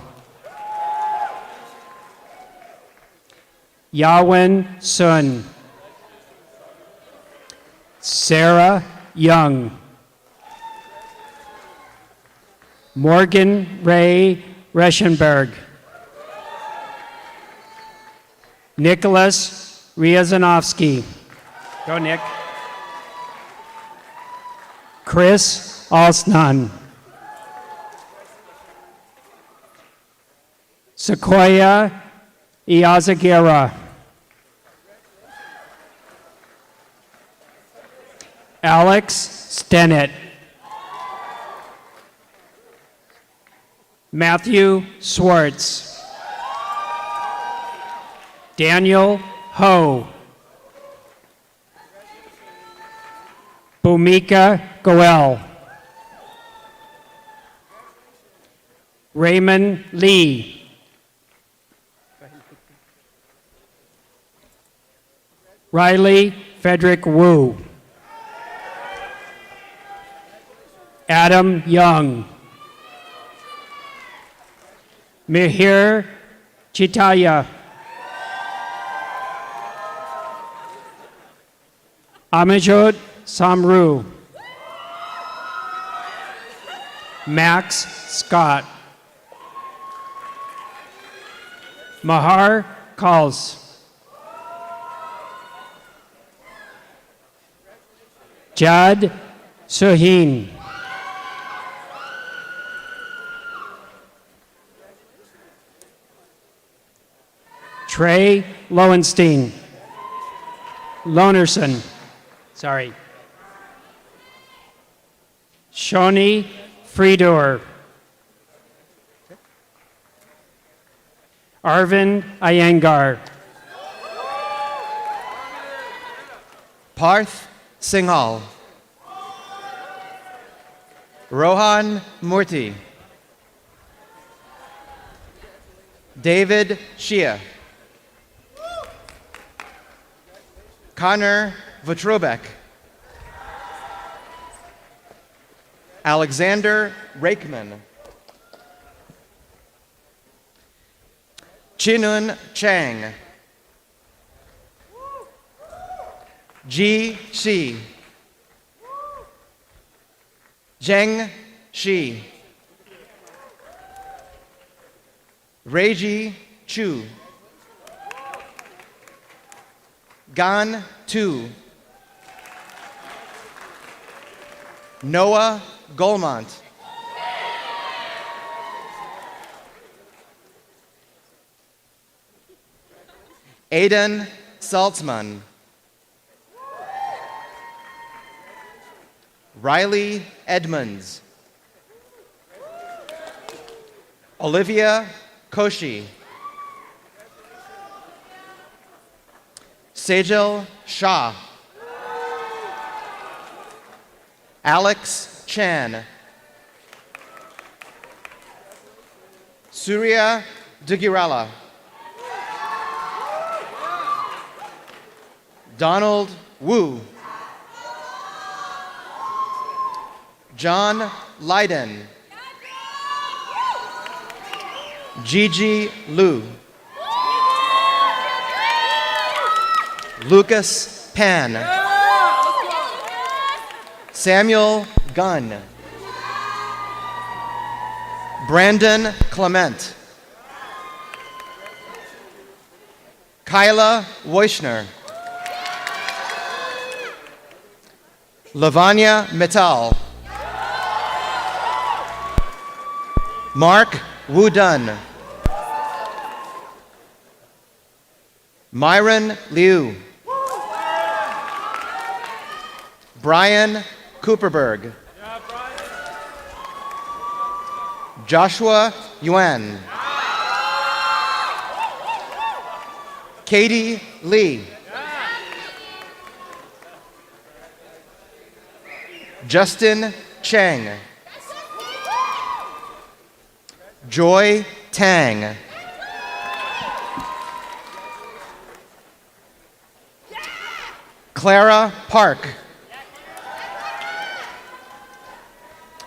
Yawin Sun. Sarah Young. Morgan Ray Reschenberg. Nicholas Riazanovsky. Go, Nick. Chris Alsnan. Sequoia Iazagera. Alex Stennett. Matthew Swartz. Daniel Ho. Bhumika Goel. Raymond Lee. Riley Frederick Wu. Adam Young. Mihir Chitaya. Amajot Samru. Max Scott. Mahar Kals. Jad Suheen. Trey Lowenstein. Lonerson. Sorry. Shoni Friedor. Arvind Iyengar. Parth Singhal. Rohan Murthy. David Shia. Connor Votrobek. Alexander Rakeman. Chinun Chang. Ji Shi. Zheng Shi. Reiji Chu. Gan Tu. Noah Golmont. Aiden Saltzman. Riley Edmonds. Olivia Koshi. Sejal Shah. Alex Chan. Surya Dugirala. Donald Wu. John Leiden. Gigi Liu. Lucas Pan. Samuel Gunn. Brandon Clement. Kyla Weishner. Lavanya Mittal. Mark Wudun. Myron Liu. Brian Cooperberg. Joshua Yuan. Katie Lee. Justin Chang. Joy Tang. Clara Park.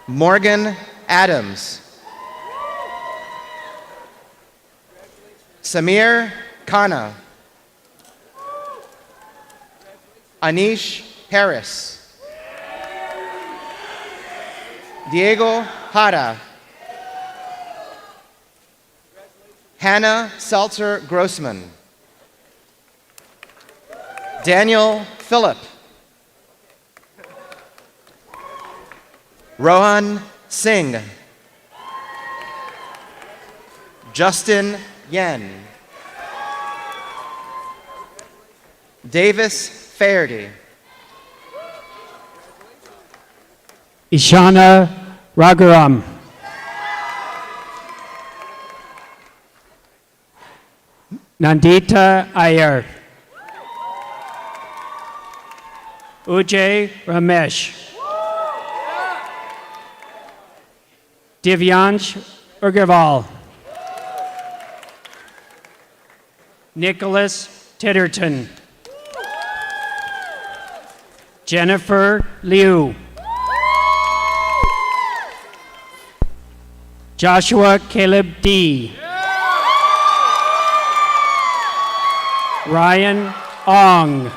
Morgan Adams. Samir Khanna. Anish Harris. Diego Jara. Hannah Seltzer Grossman. Daniel Phillip. Rohan Singh. Justin Yen. Davis Faherty. Ishana Raghuram. Nandita Iyer. Ujay Ramesh. Divyansh Urgaval. Nicholas Titterton. Jennifer Liu. Joshua Caleb D. Ryan Ong.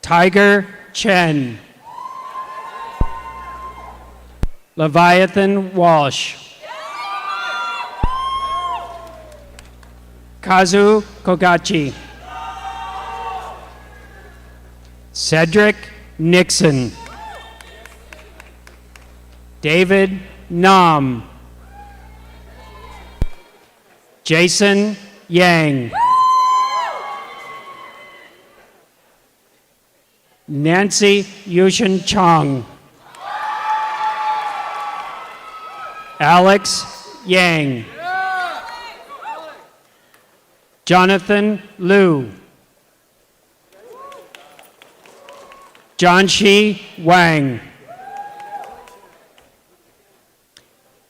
Tiger Chen. Leviathan Walsh. Kazu Kogachi. Cedric Nixon. David Nam. Jason Yang. Nancy Yushin Chong. Alex Yang. Jonathan Liu. Johnshi Wang.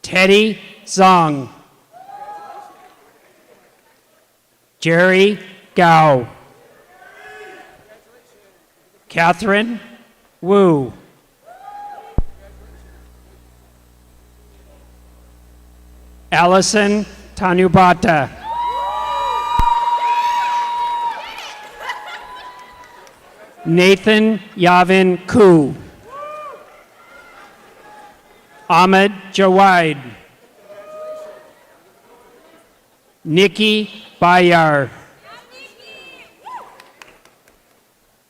Teddy Zong. Jerry Gao. Catherine Wu. Allison Tanubata. Nathan Yavin Ku. Ahmed Jawaid. Nikki Bayar.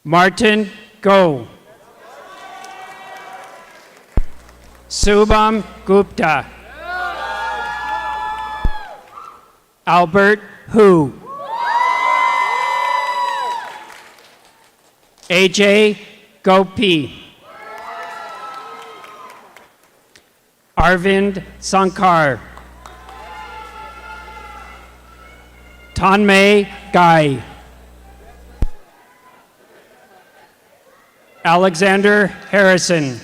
Martin Go. Subham Gupta. Albert Hu. AJ Gopi. Arvind Sankar. Tanmay Gai. Alexander Harrison.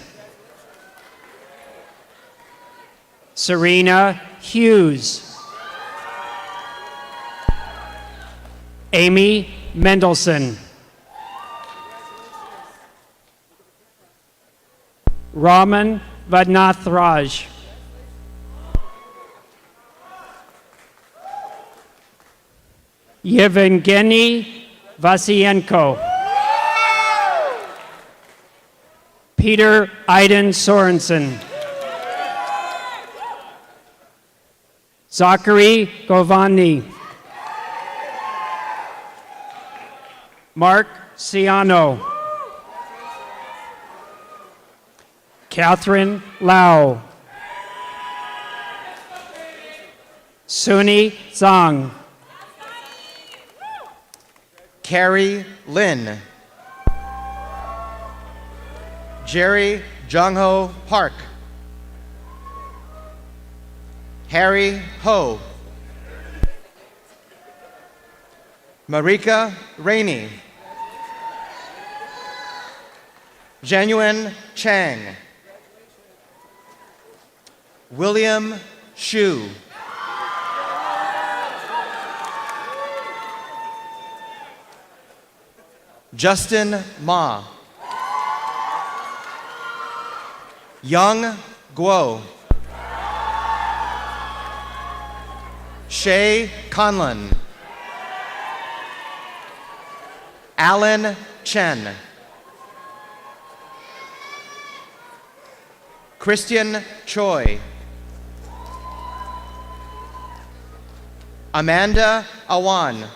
Serena Hughes. Amy Mendelson. Raman Vadnathraj. Yevgeny Vasienko. Peter Aiden Sorensen. Zachary Govani. Mark Ciano. Catherine Lau. Suni Zhang. Carrie Lin. Jerry Jungho Park. Harry Ho. Marika Rainey. Genuine Chang. William Shu. Justin Ma. Young Guo. Shay Conlon. Alan Chen. Christian Choi. Amanda Awan.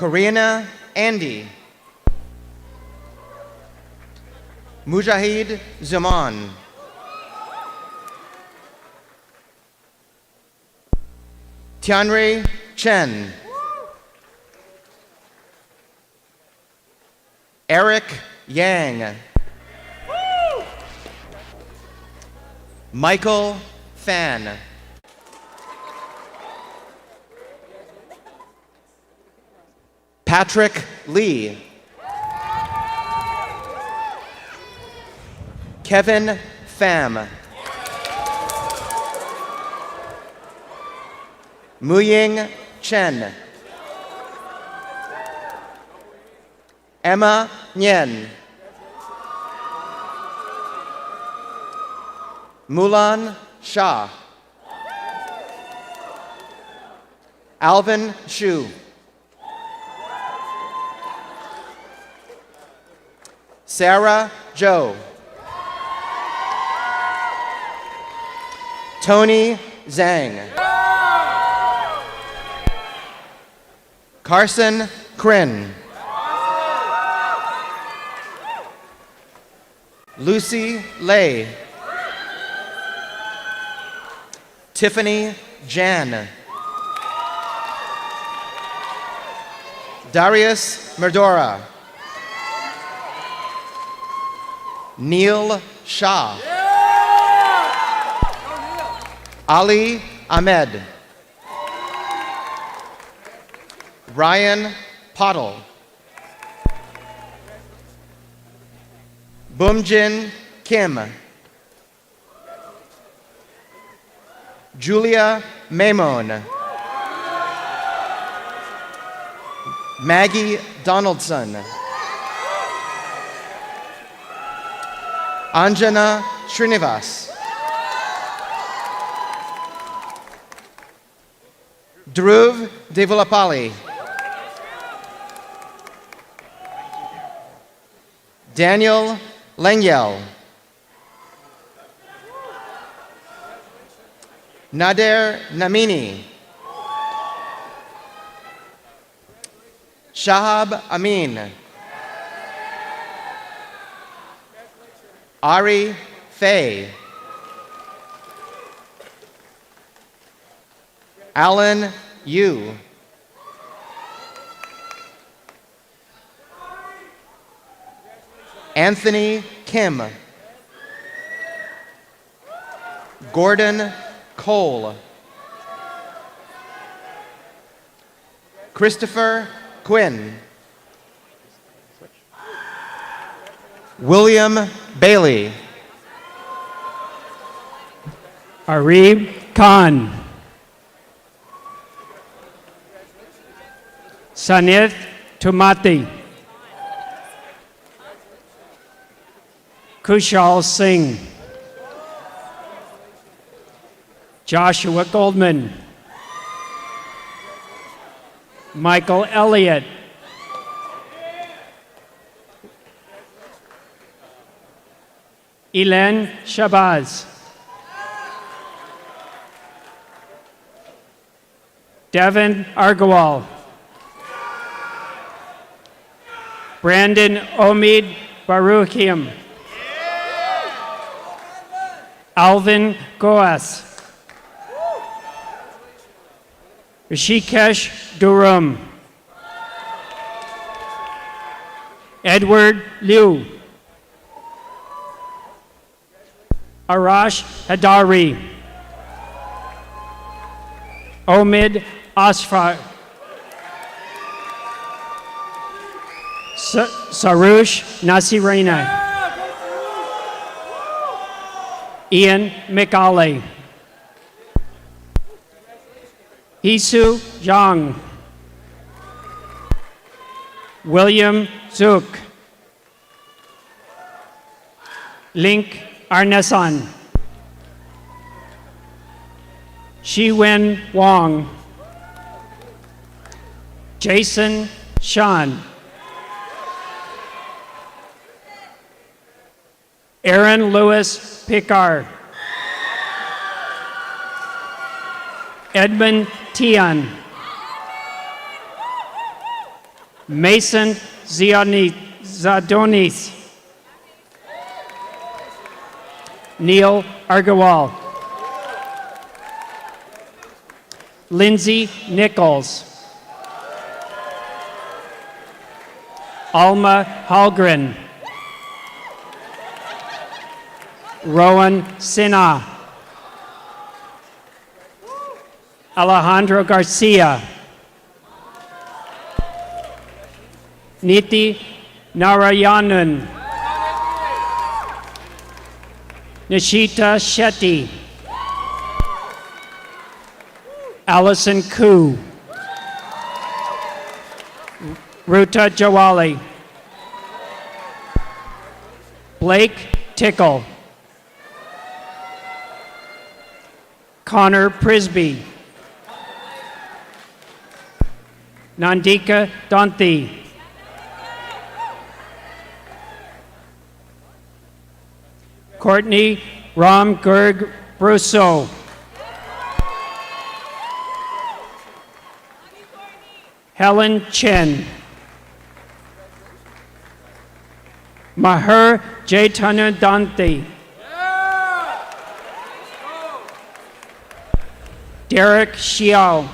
Karina Andy. Mujahid Zaman. Tianri Chen. Eric Yang. Michael Fan. Patrick Lee. Kevin Pham. Muying Chen. Emma Nguyen. Mulan Shah. Alvin Shu. Sarah Joe. Tony Zhang. Carson Krin. Lucy Lay. Tiffany Jan. Darius Merdora. Neil Shah. Ali Ahmed. Ryan Pottle. Bumjin Kim. Julia Maimon. Maggie Donaldson. Anjana Srinivas. Dhruv Devulapalli. Daniel Lengyel. Nader Namini. Shahab Amin. Ari Faye. Alan Yu. Anthony Kim. Gordon Cole. Christopher Quinn. William Bailey. Arib Khan. Sanith Tumati. Kushal Singh. Joshua Goldman. Michael Elliott. Elan Shabazz. Devin Argawal. Brandon Omid Baruchiam. Alvin Goas. Rishikesh Durham. Edward Liu. Arash Hadari. Omid Asfar. Sarush Nasirena. Ian McAuley. Hisu Zhang. William Zook. Link Arneson. Shiwen Wong. Jason Shan. Aaron Lewis Picard. Edmund Tian. Mason Zadonis. Neil Argawal. Lindsay Nichols. Alma Halgren. Rowan Sinha. Alejandro Garcia. Niti Narayanan. Nishita Shetty. Allison Koo. Ruta Jawali. Blake Tickle. Connor Prisby. Nandika Danthi. Courtney Ram Gurg Brousseau. Helen Chen. Maher Jaitana Danthi. Derek Xiao.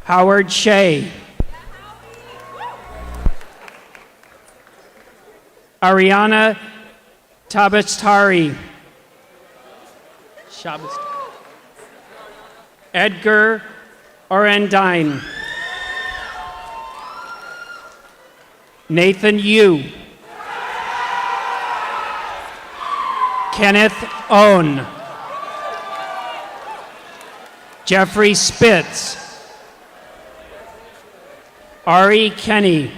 Howard Shea. Ariana Tabastari. Edgar Orendine. Nathan Yu. Kenneth Owen. Jeffrey Spitz. Ari Kenny.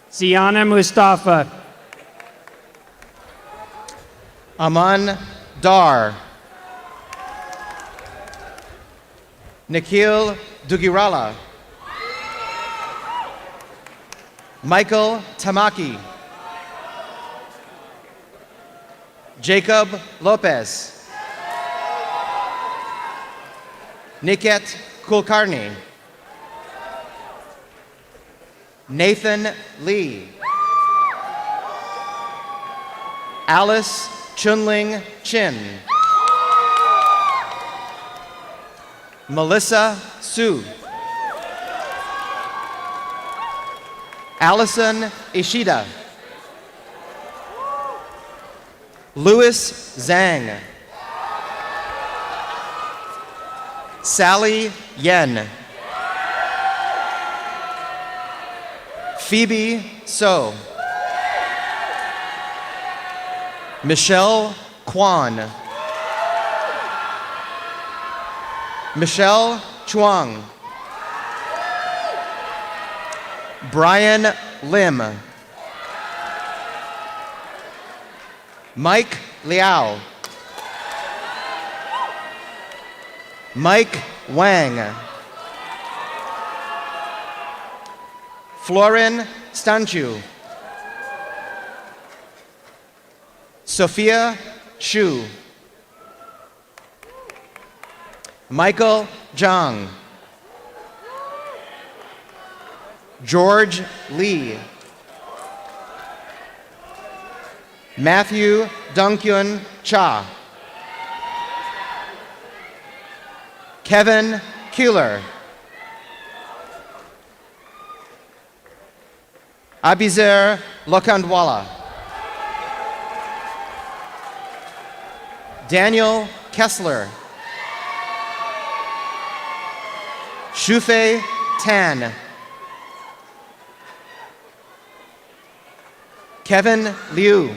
Ziana Mustafa. Aman Dar. Nikhil Dugirala. Michael Tamaki. Jacob Lopez. Niket Kulkarni. Nathan Lee. Alice Chunling Chin. Melissa Su. Allison Ishida. Louis Zhang. Sally Yen. Phoebe So. Michelle Kwan. Michelle Chuang. Brian Lim. Mike Liao. Mike Wang. Florin Stanchu. Sophia Shu. Michael Zhang. George Lee. Matthew Dongkyun Cha. Kevin Keeler. Abizer Lokandwala. Daniel Kessler. Shufei Tan. Kevin Liu.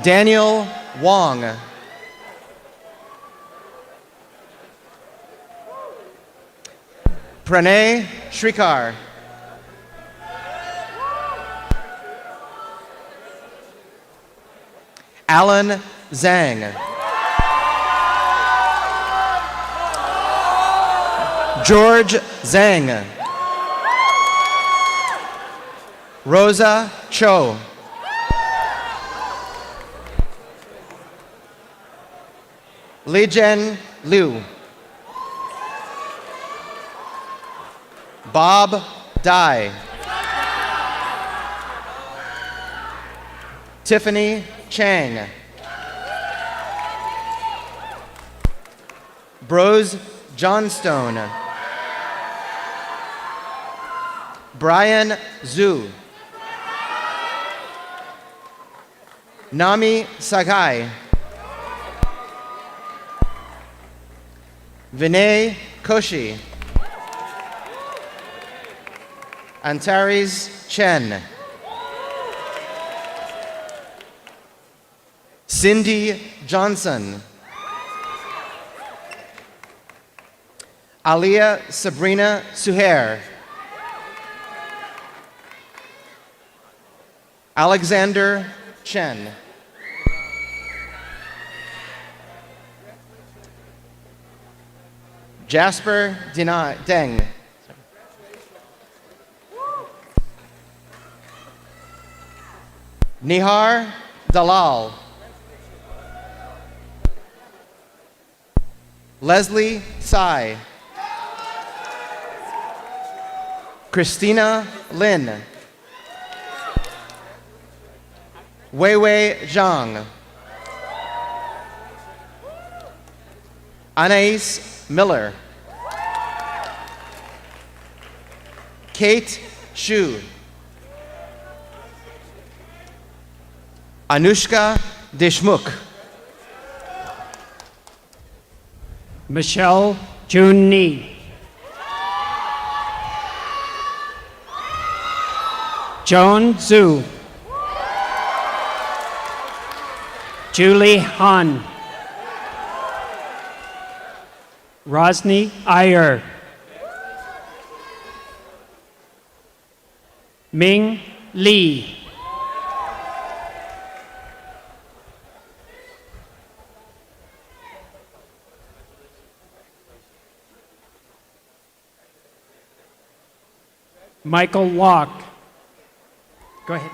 Daniel Wong. Pranay Shrikar. Alan Zhang. George Zhang. Rosa Cho. Lijian Liu. Bob Dai. Tiffany Chang. Brose Johnstone. Brian Zhu. Nami Sagai. Vinay Koshi. Antares Chen. Cindy Johnson. Alia Sabrina Suhair. Alexander Chen. Jasper Deng. Nihar Dalal. Leslie Tsai. Christina Lin. Weiwei Zhang. Anais Miller. Kate Shu. Anushka Deshmukh. Michelle June Nee. Joan Zhu. Julie Han. Rosny Iyer. Ming Lee. Michael Walk. Go ahead.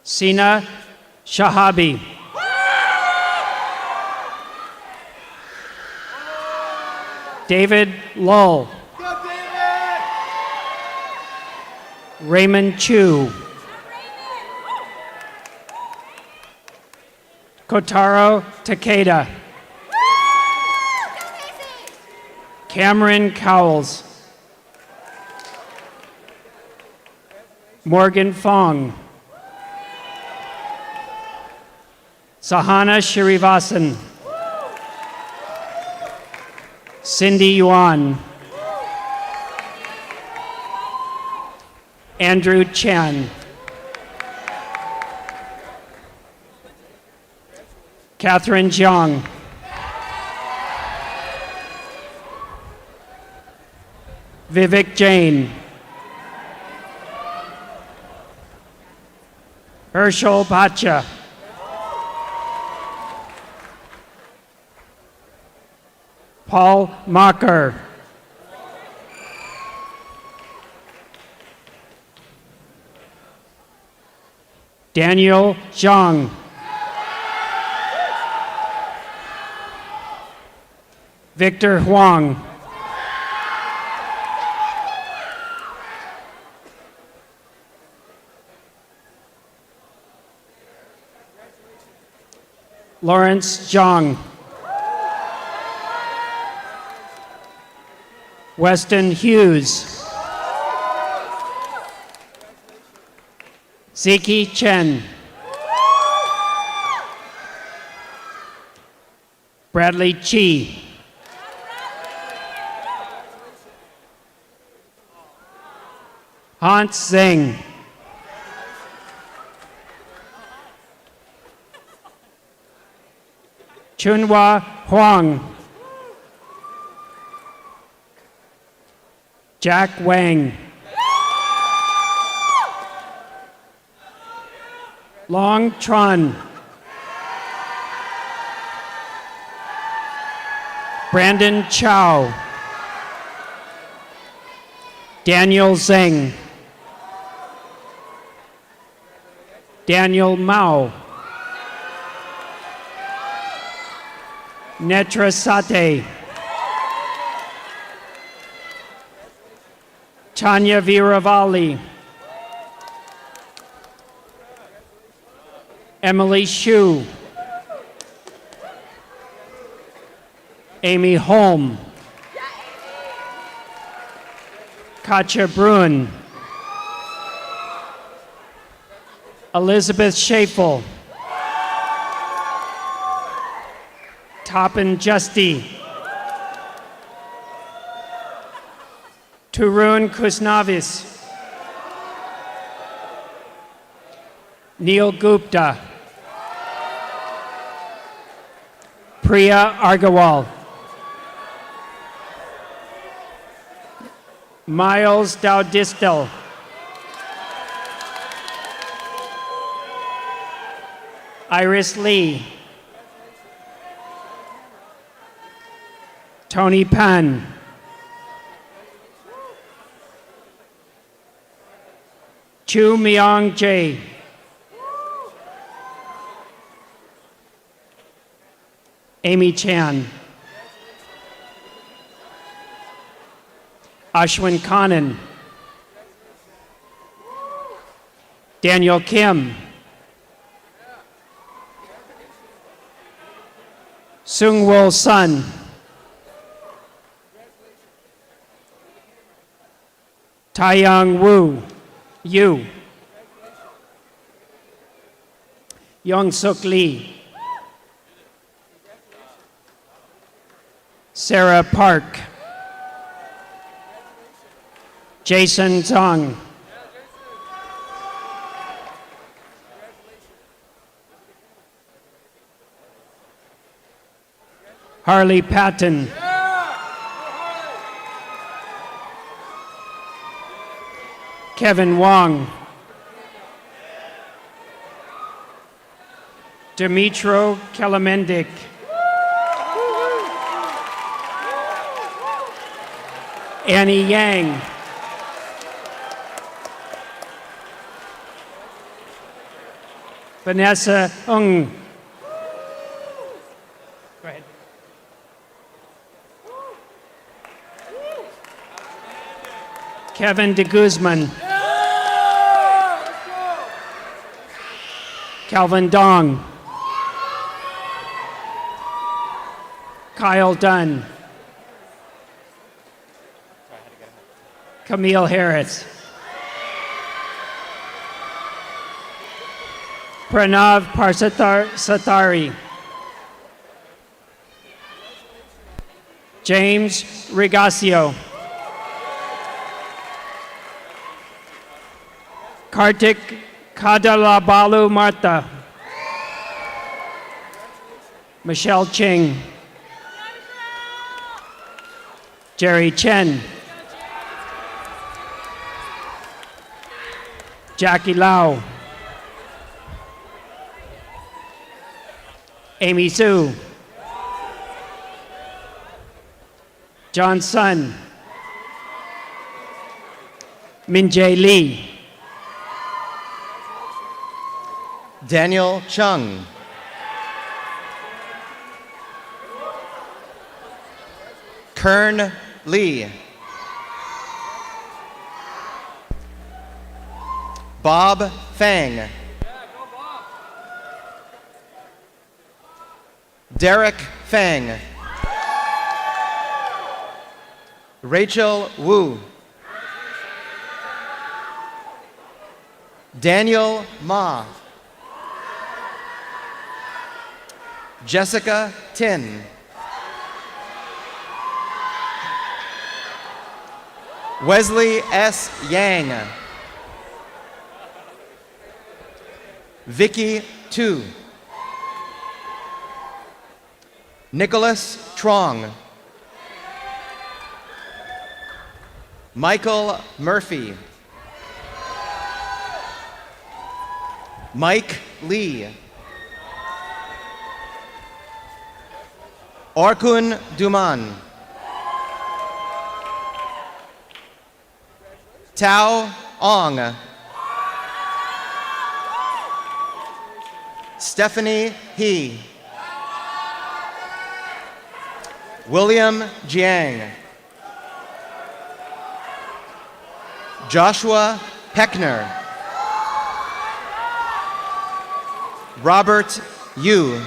Sina Shahabi. David Lull. Raymond Chu. Kotaro Takeda. Cameron Cowles. Morgan Fong. Sahana Shrivasan. Cindy Yuan. Andrew Chen. Catherine Jiang. Vivek Jain. Herschel Pacha. Paul Mocker. Daniel Zhang. Victor Huang. Lawrence Zhang. Weston Hughes. Ziki Chen. Bradley Chi. Hans Zeng. Chunhua Huang. Jack Wang. Long Tran. Brandon Chow. Daniel Zeng. Daniel Mao. Netra Sate. Tanya Viravali. Emily Shu. Amy Holm. Katja Bruin. Elizabeth Schafel. Tapan Justi. Turun Kusnavis. Neil Gupta. Priya Argawal. Miles Dowdistel. Iris Lee. Tony Pan. Chu Myong Jae. Amy Chan. Ashwin Kanan. Daniel Kim. Sung Wol Sun. Taeyang Wu. Yu. Young Suk Lee. Sarah Park. Jason Zhang. Harley Patton. Kevin Wong. Dimitro Kelamendik. Annie Yang. Vanessa Ung. Go ahead. Kevin de Guzman. Calvin Dong. Kyle Dunn. Camille Harris. Pranav Satari. James Rigasio. Kartik Kadalabalu Martha. Michelle Ching. Jerry Chen. Jackie Lau. Amy Sue. John Sun. Min Jae Lee. Daniel Chung. Kern Lee. Bob Fang. Derek Fang. Rachel Wu. Daniel Ma. Jessica Tin. Wesley S. Yang. Vicky Tu. Nicholas Trong. Michael Murphy. Mike Lee. Orkun Duman. Tao Ong. Stephanie He. William Jiang. Joshua Peckner. Robert Yu.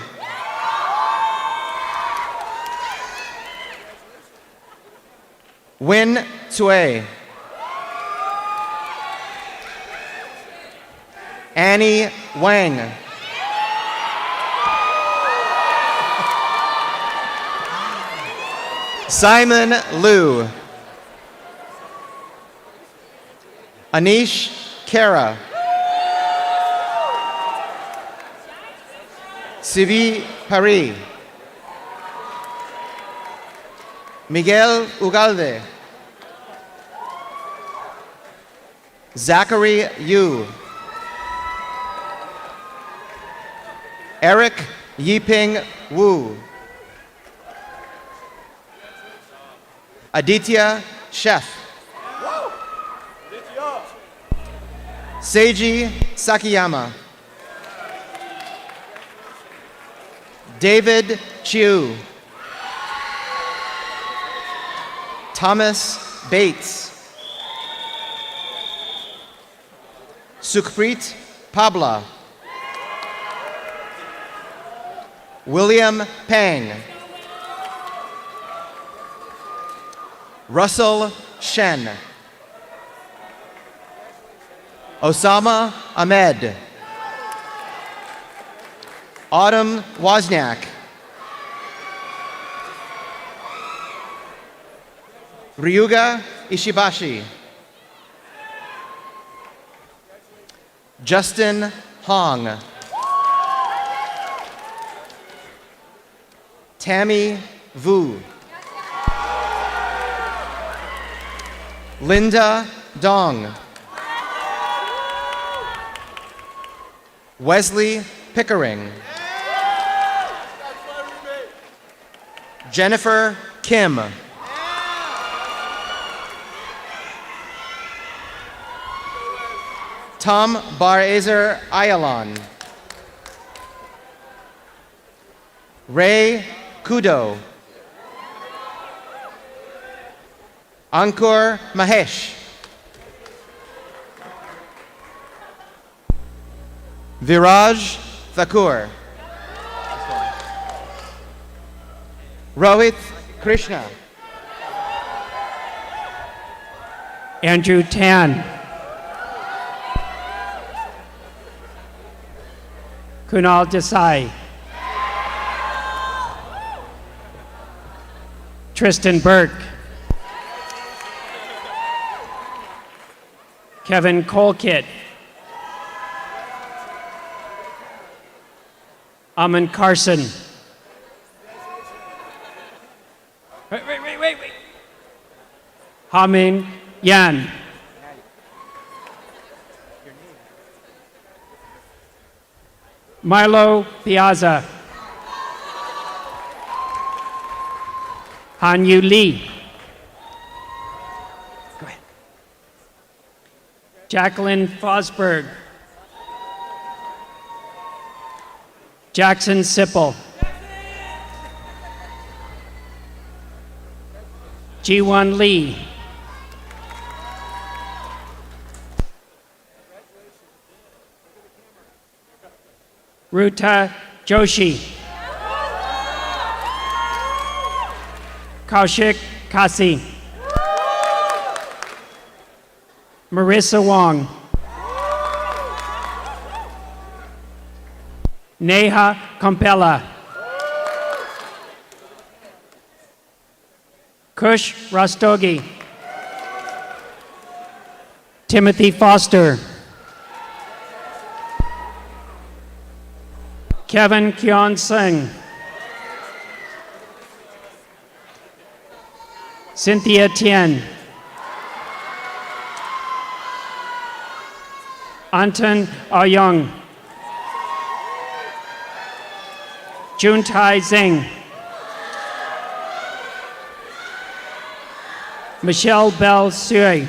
Win Tsui. Annie Wang. Simon Liu. Anish Kara. Sivi Paris. Miguel Ugalde. Zachary Yu. Eric Yiping Wu. Aditya Chef. Seiji Sakiyama. David Chiu. Thomas Bates. Sukhpreet Pabla. William Pang. Russell Shen. Osama Ahmed. Autumn Wozniak. Ryuga Ishibashi. Justin Hong. Tammy Vu. Linda Dong. Wesley Pickering. Jennifer Kim. Tom Bar-Ezer Ayalon. Ray Kudo. Ankur Mahesh. Viraj Thakur. Rohit Krishna. Andrew Tan. Kunal Desai. Tristan Burke. Kevin Colkit. Aman Carson. Wait. Hamin Yan. Milo Piazza. Hanyu Lee. Go ahead. Jacqueline Fosberg. Jackson Sipple. Ji-Won Lee. Ruta Joshi. Kaushik Kasi. Marissa Wong. Neha Compella. Kush Rastogi. Timothy Foster. Kevin Kyon Singh. Cynthia Tien. Anton Aoyong. Juntai Zheng. Michelle Bell Sui.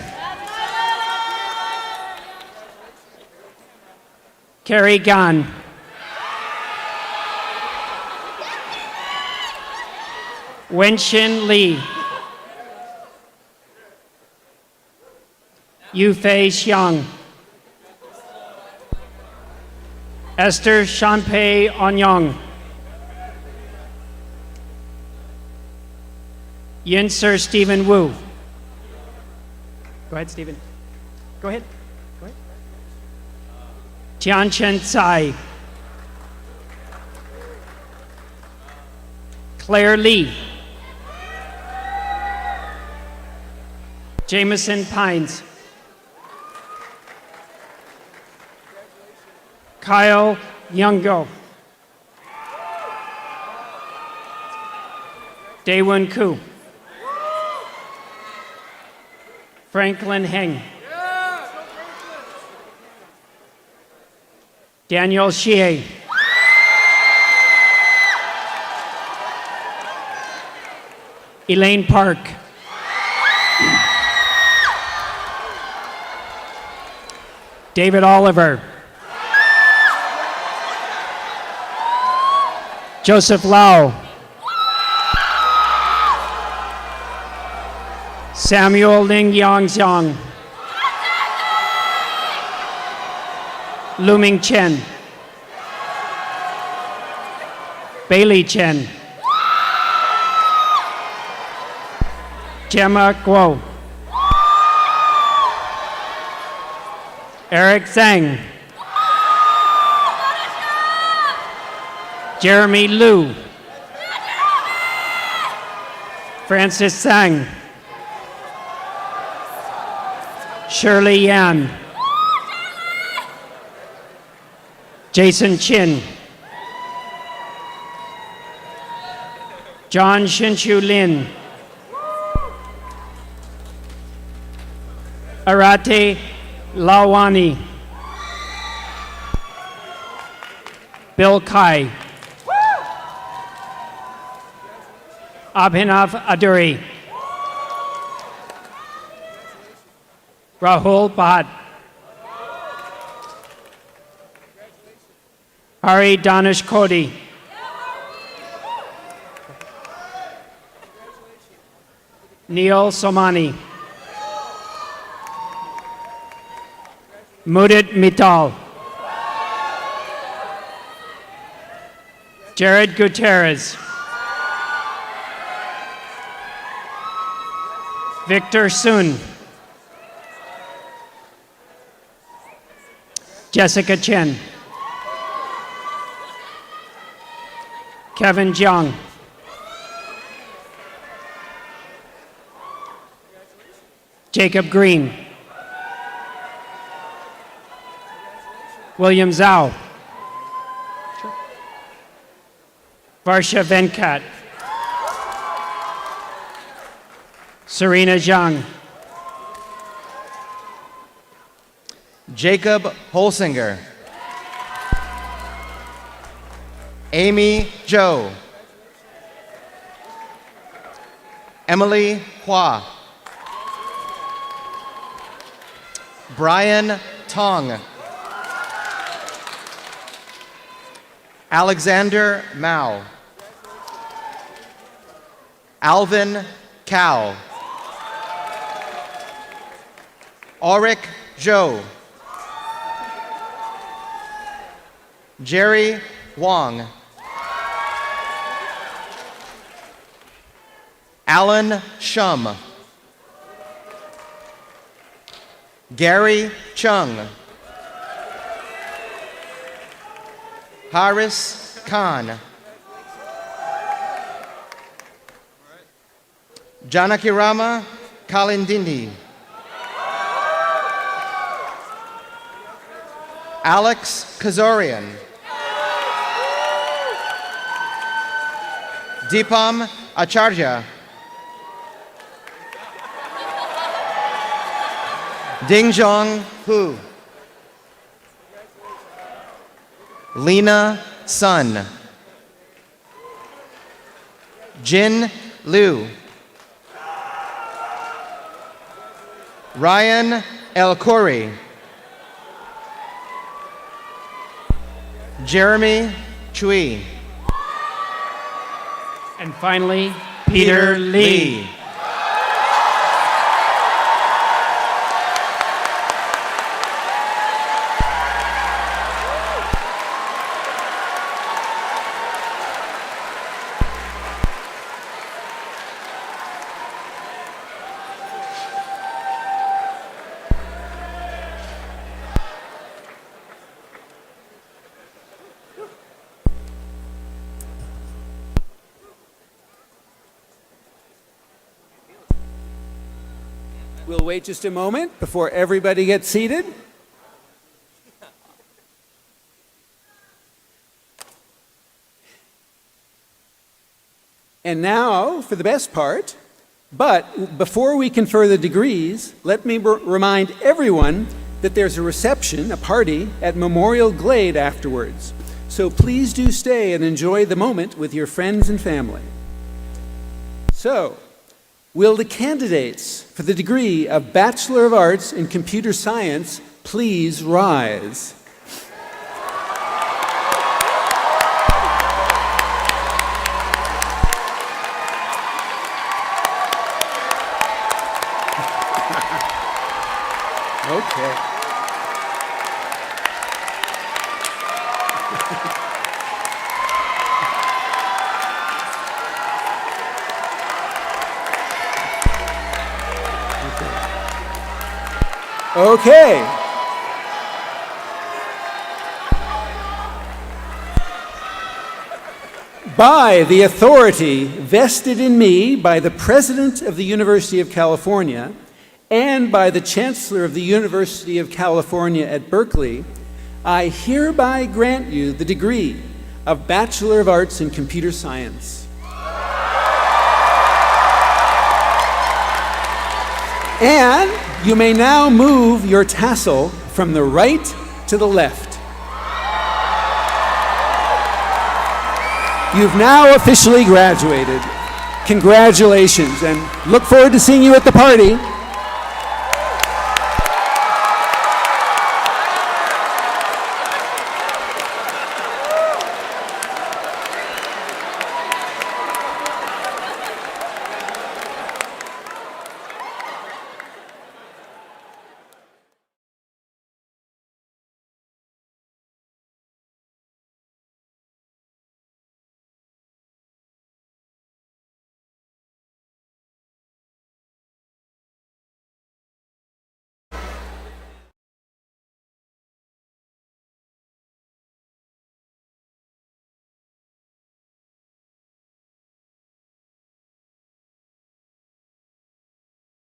Carrie Gan. Wenshin Lee. Yufei Xiang. Esther Shanpei Onyong. Yinser Stephen Wu. Go ahead, Stephen. Go ahead. Tianchen Tsai. Claire Lee. Jameson Pines. Kyle Youngo. Daewon Koo. Franklin Heng. Daniel Xie. Elaine Park. David Oliver. Joseph Lau. Samuel Ling Yangxiang. Luming Chen. Bailey Chen. Gemma Guo. Eric Zhang. Jeremy Liu. Francis Sang. Shirley Yan. Jason Chin. John Shinshu Lin. Arate Lawani. Bill Kai. Abhinav Aduri. Rahul Bhatt. Hari Danish Kodi. Neil Somani. Mudit Mittal. Jared Gutierrez. Victor Sun. Jessica Chen. Kevin Jiang. Jacob Green. William Zhao. Varsha Venkat. Serena Zhang. Jacob Holsinger. Amy Zhou. Emily Hua. Brian Tong. Alexander Mao. Alvin Cao. Auric Zhou. Jerry Wong. Alan Shum. Gary Chung. Haris Khan. Janakirama Kalindindi. Alex Kazorian. Deepam Acharya. Dingjong Hu. Lena Sun. Jin Liu. Ryan El Khoury. Jeremy Chui. And finally, Peter Lee. We'll wait just a moment before everybody gets seated. And now for the best part. But before we confer the degrees, let me remind everyone that there's a reception, a party, at Memorial Glade afterwards. So please do stay and enjoy the moment with your friends and family. So, will the candidates for the degree of Bachelor of Arts in Computer Science please rise? Okay. Okay. By the authority vested in me by the President of the University of California and by the Chancellor of the University of California at Berkeley, I hereby grant you the degree of Bachelor of Arts in Computer Science. And you may now move your tassel from the right to the left. You've now officially graduated. Congratulations, and look forward to seeing you at the party.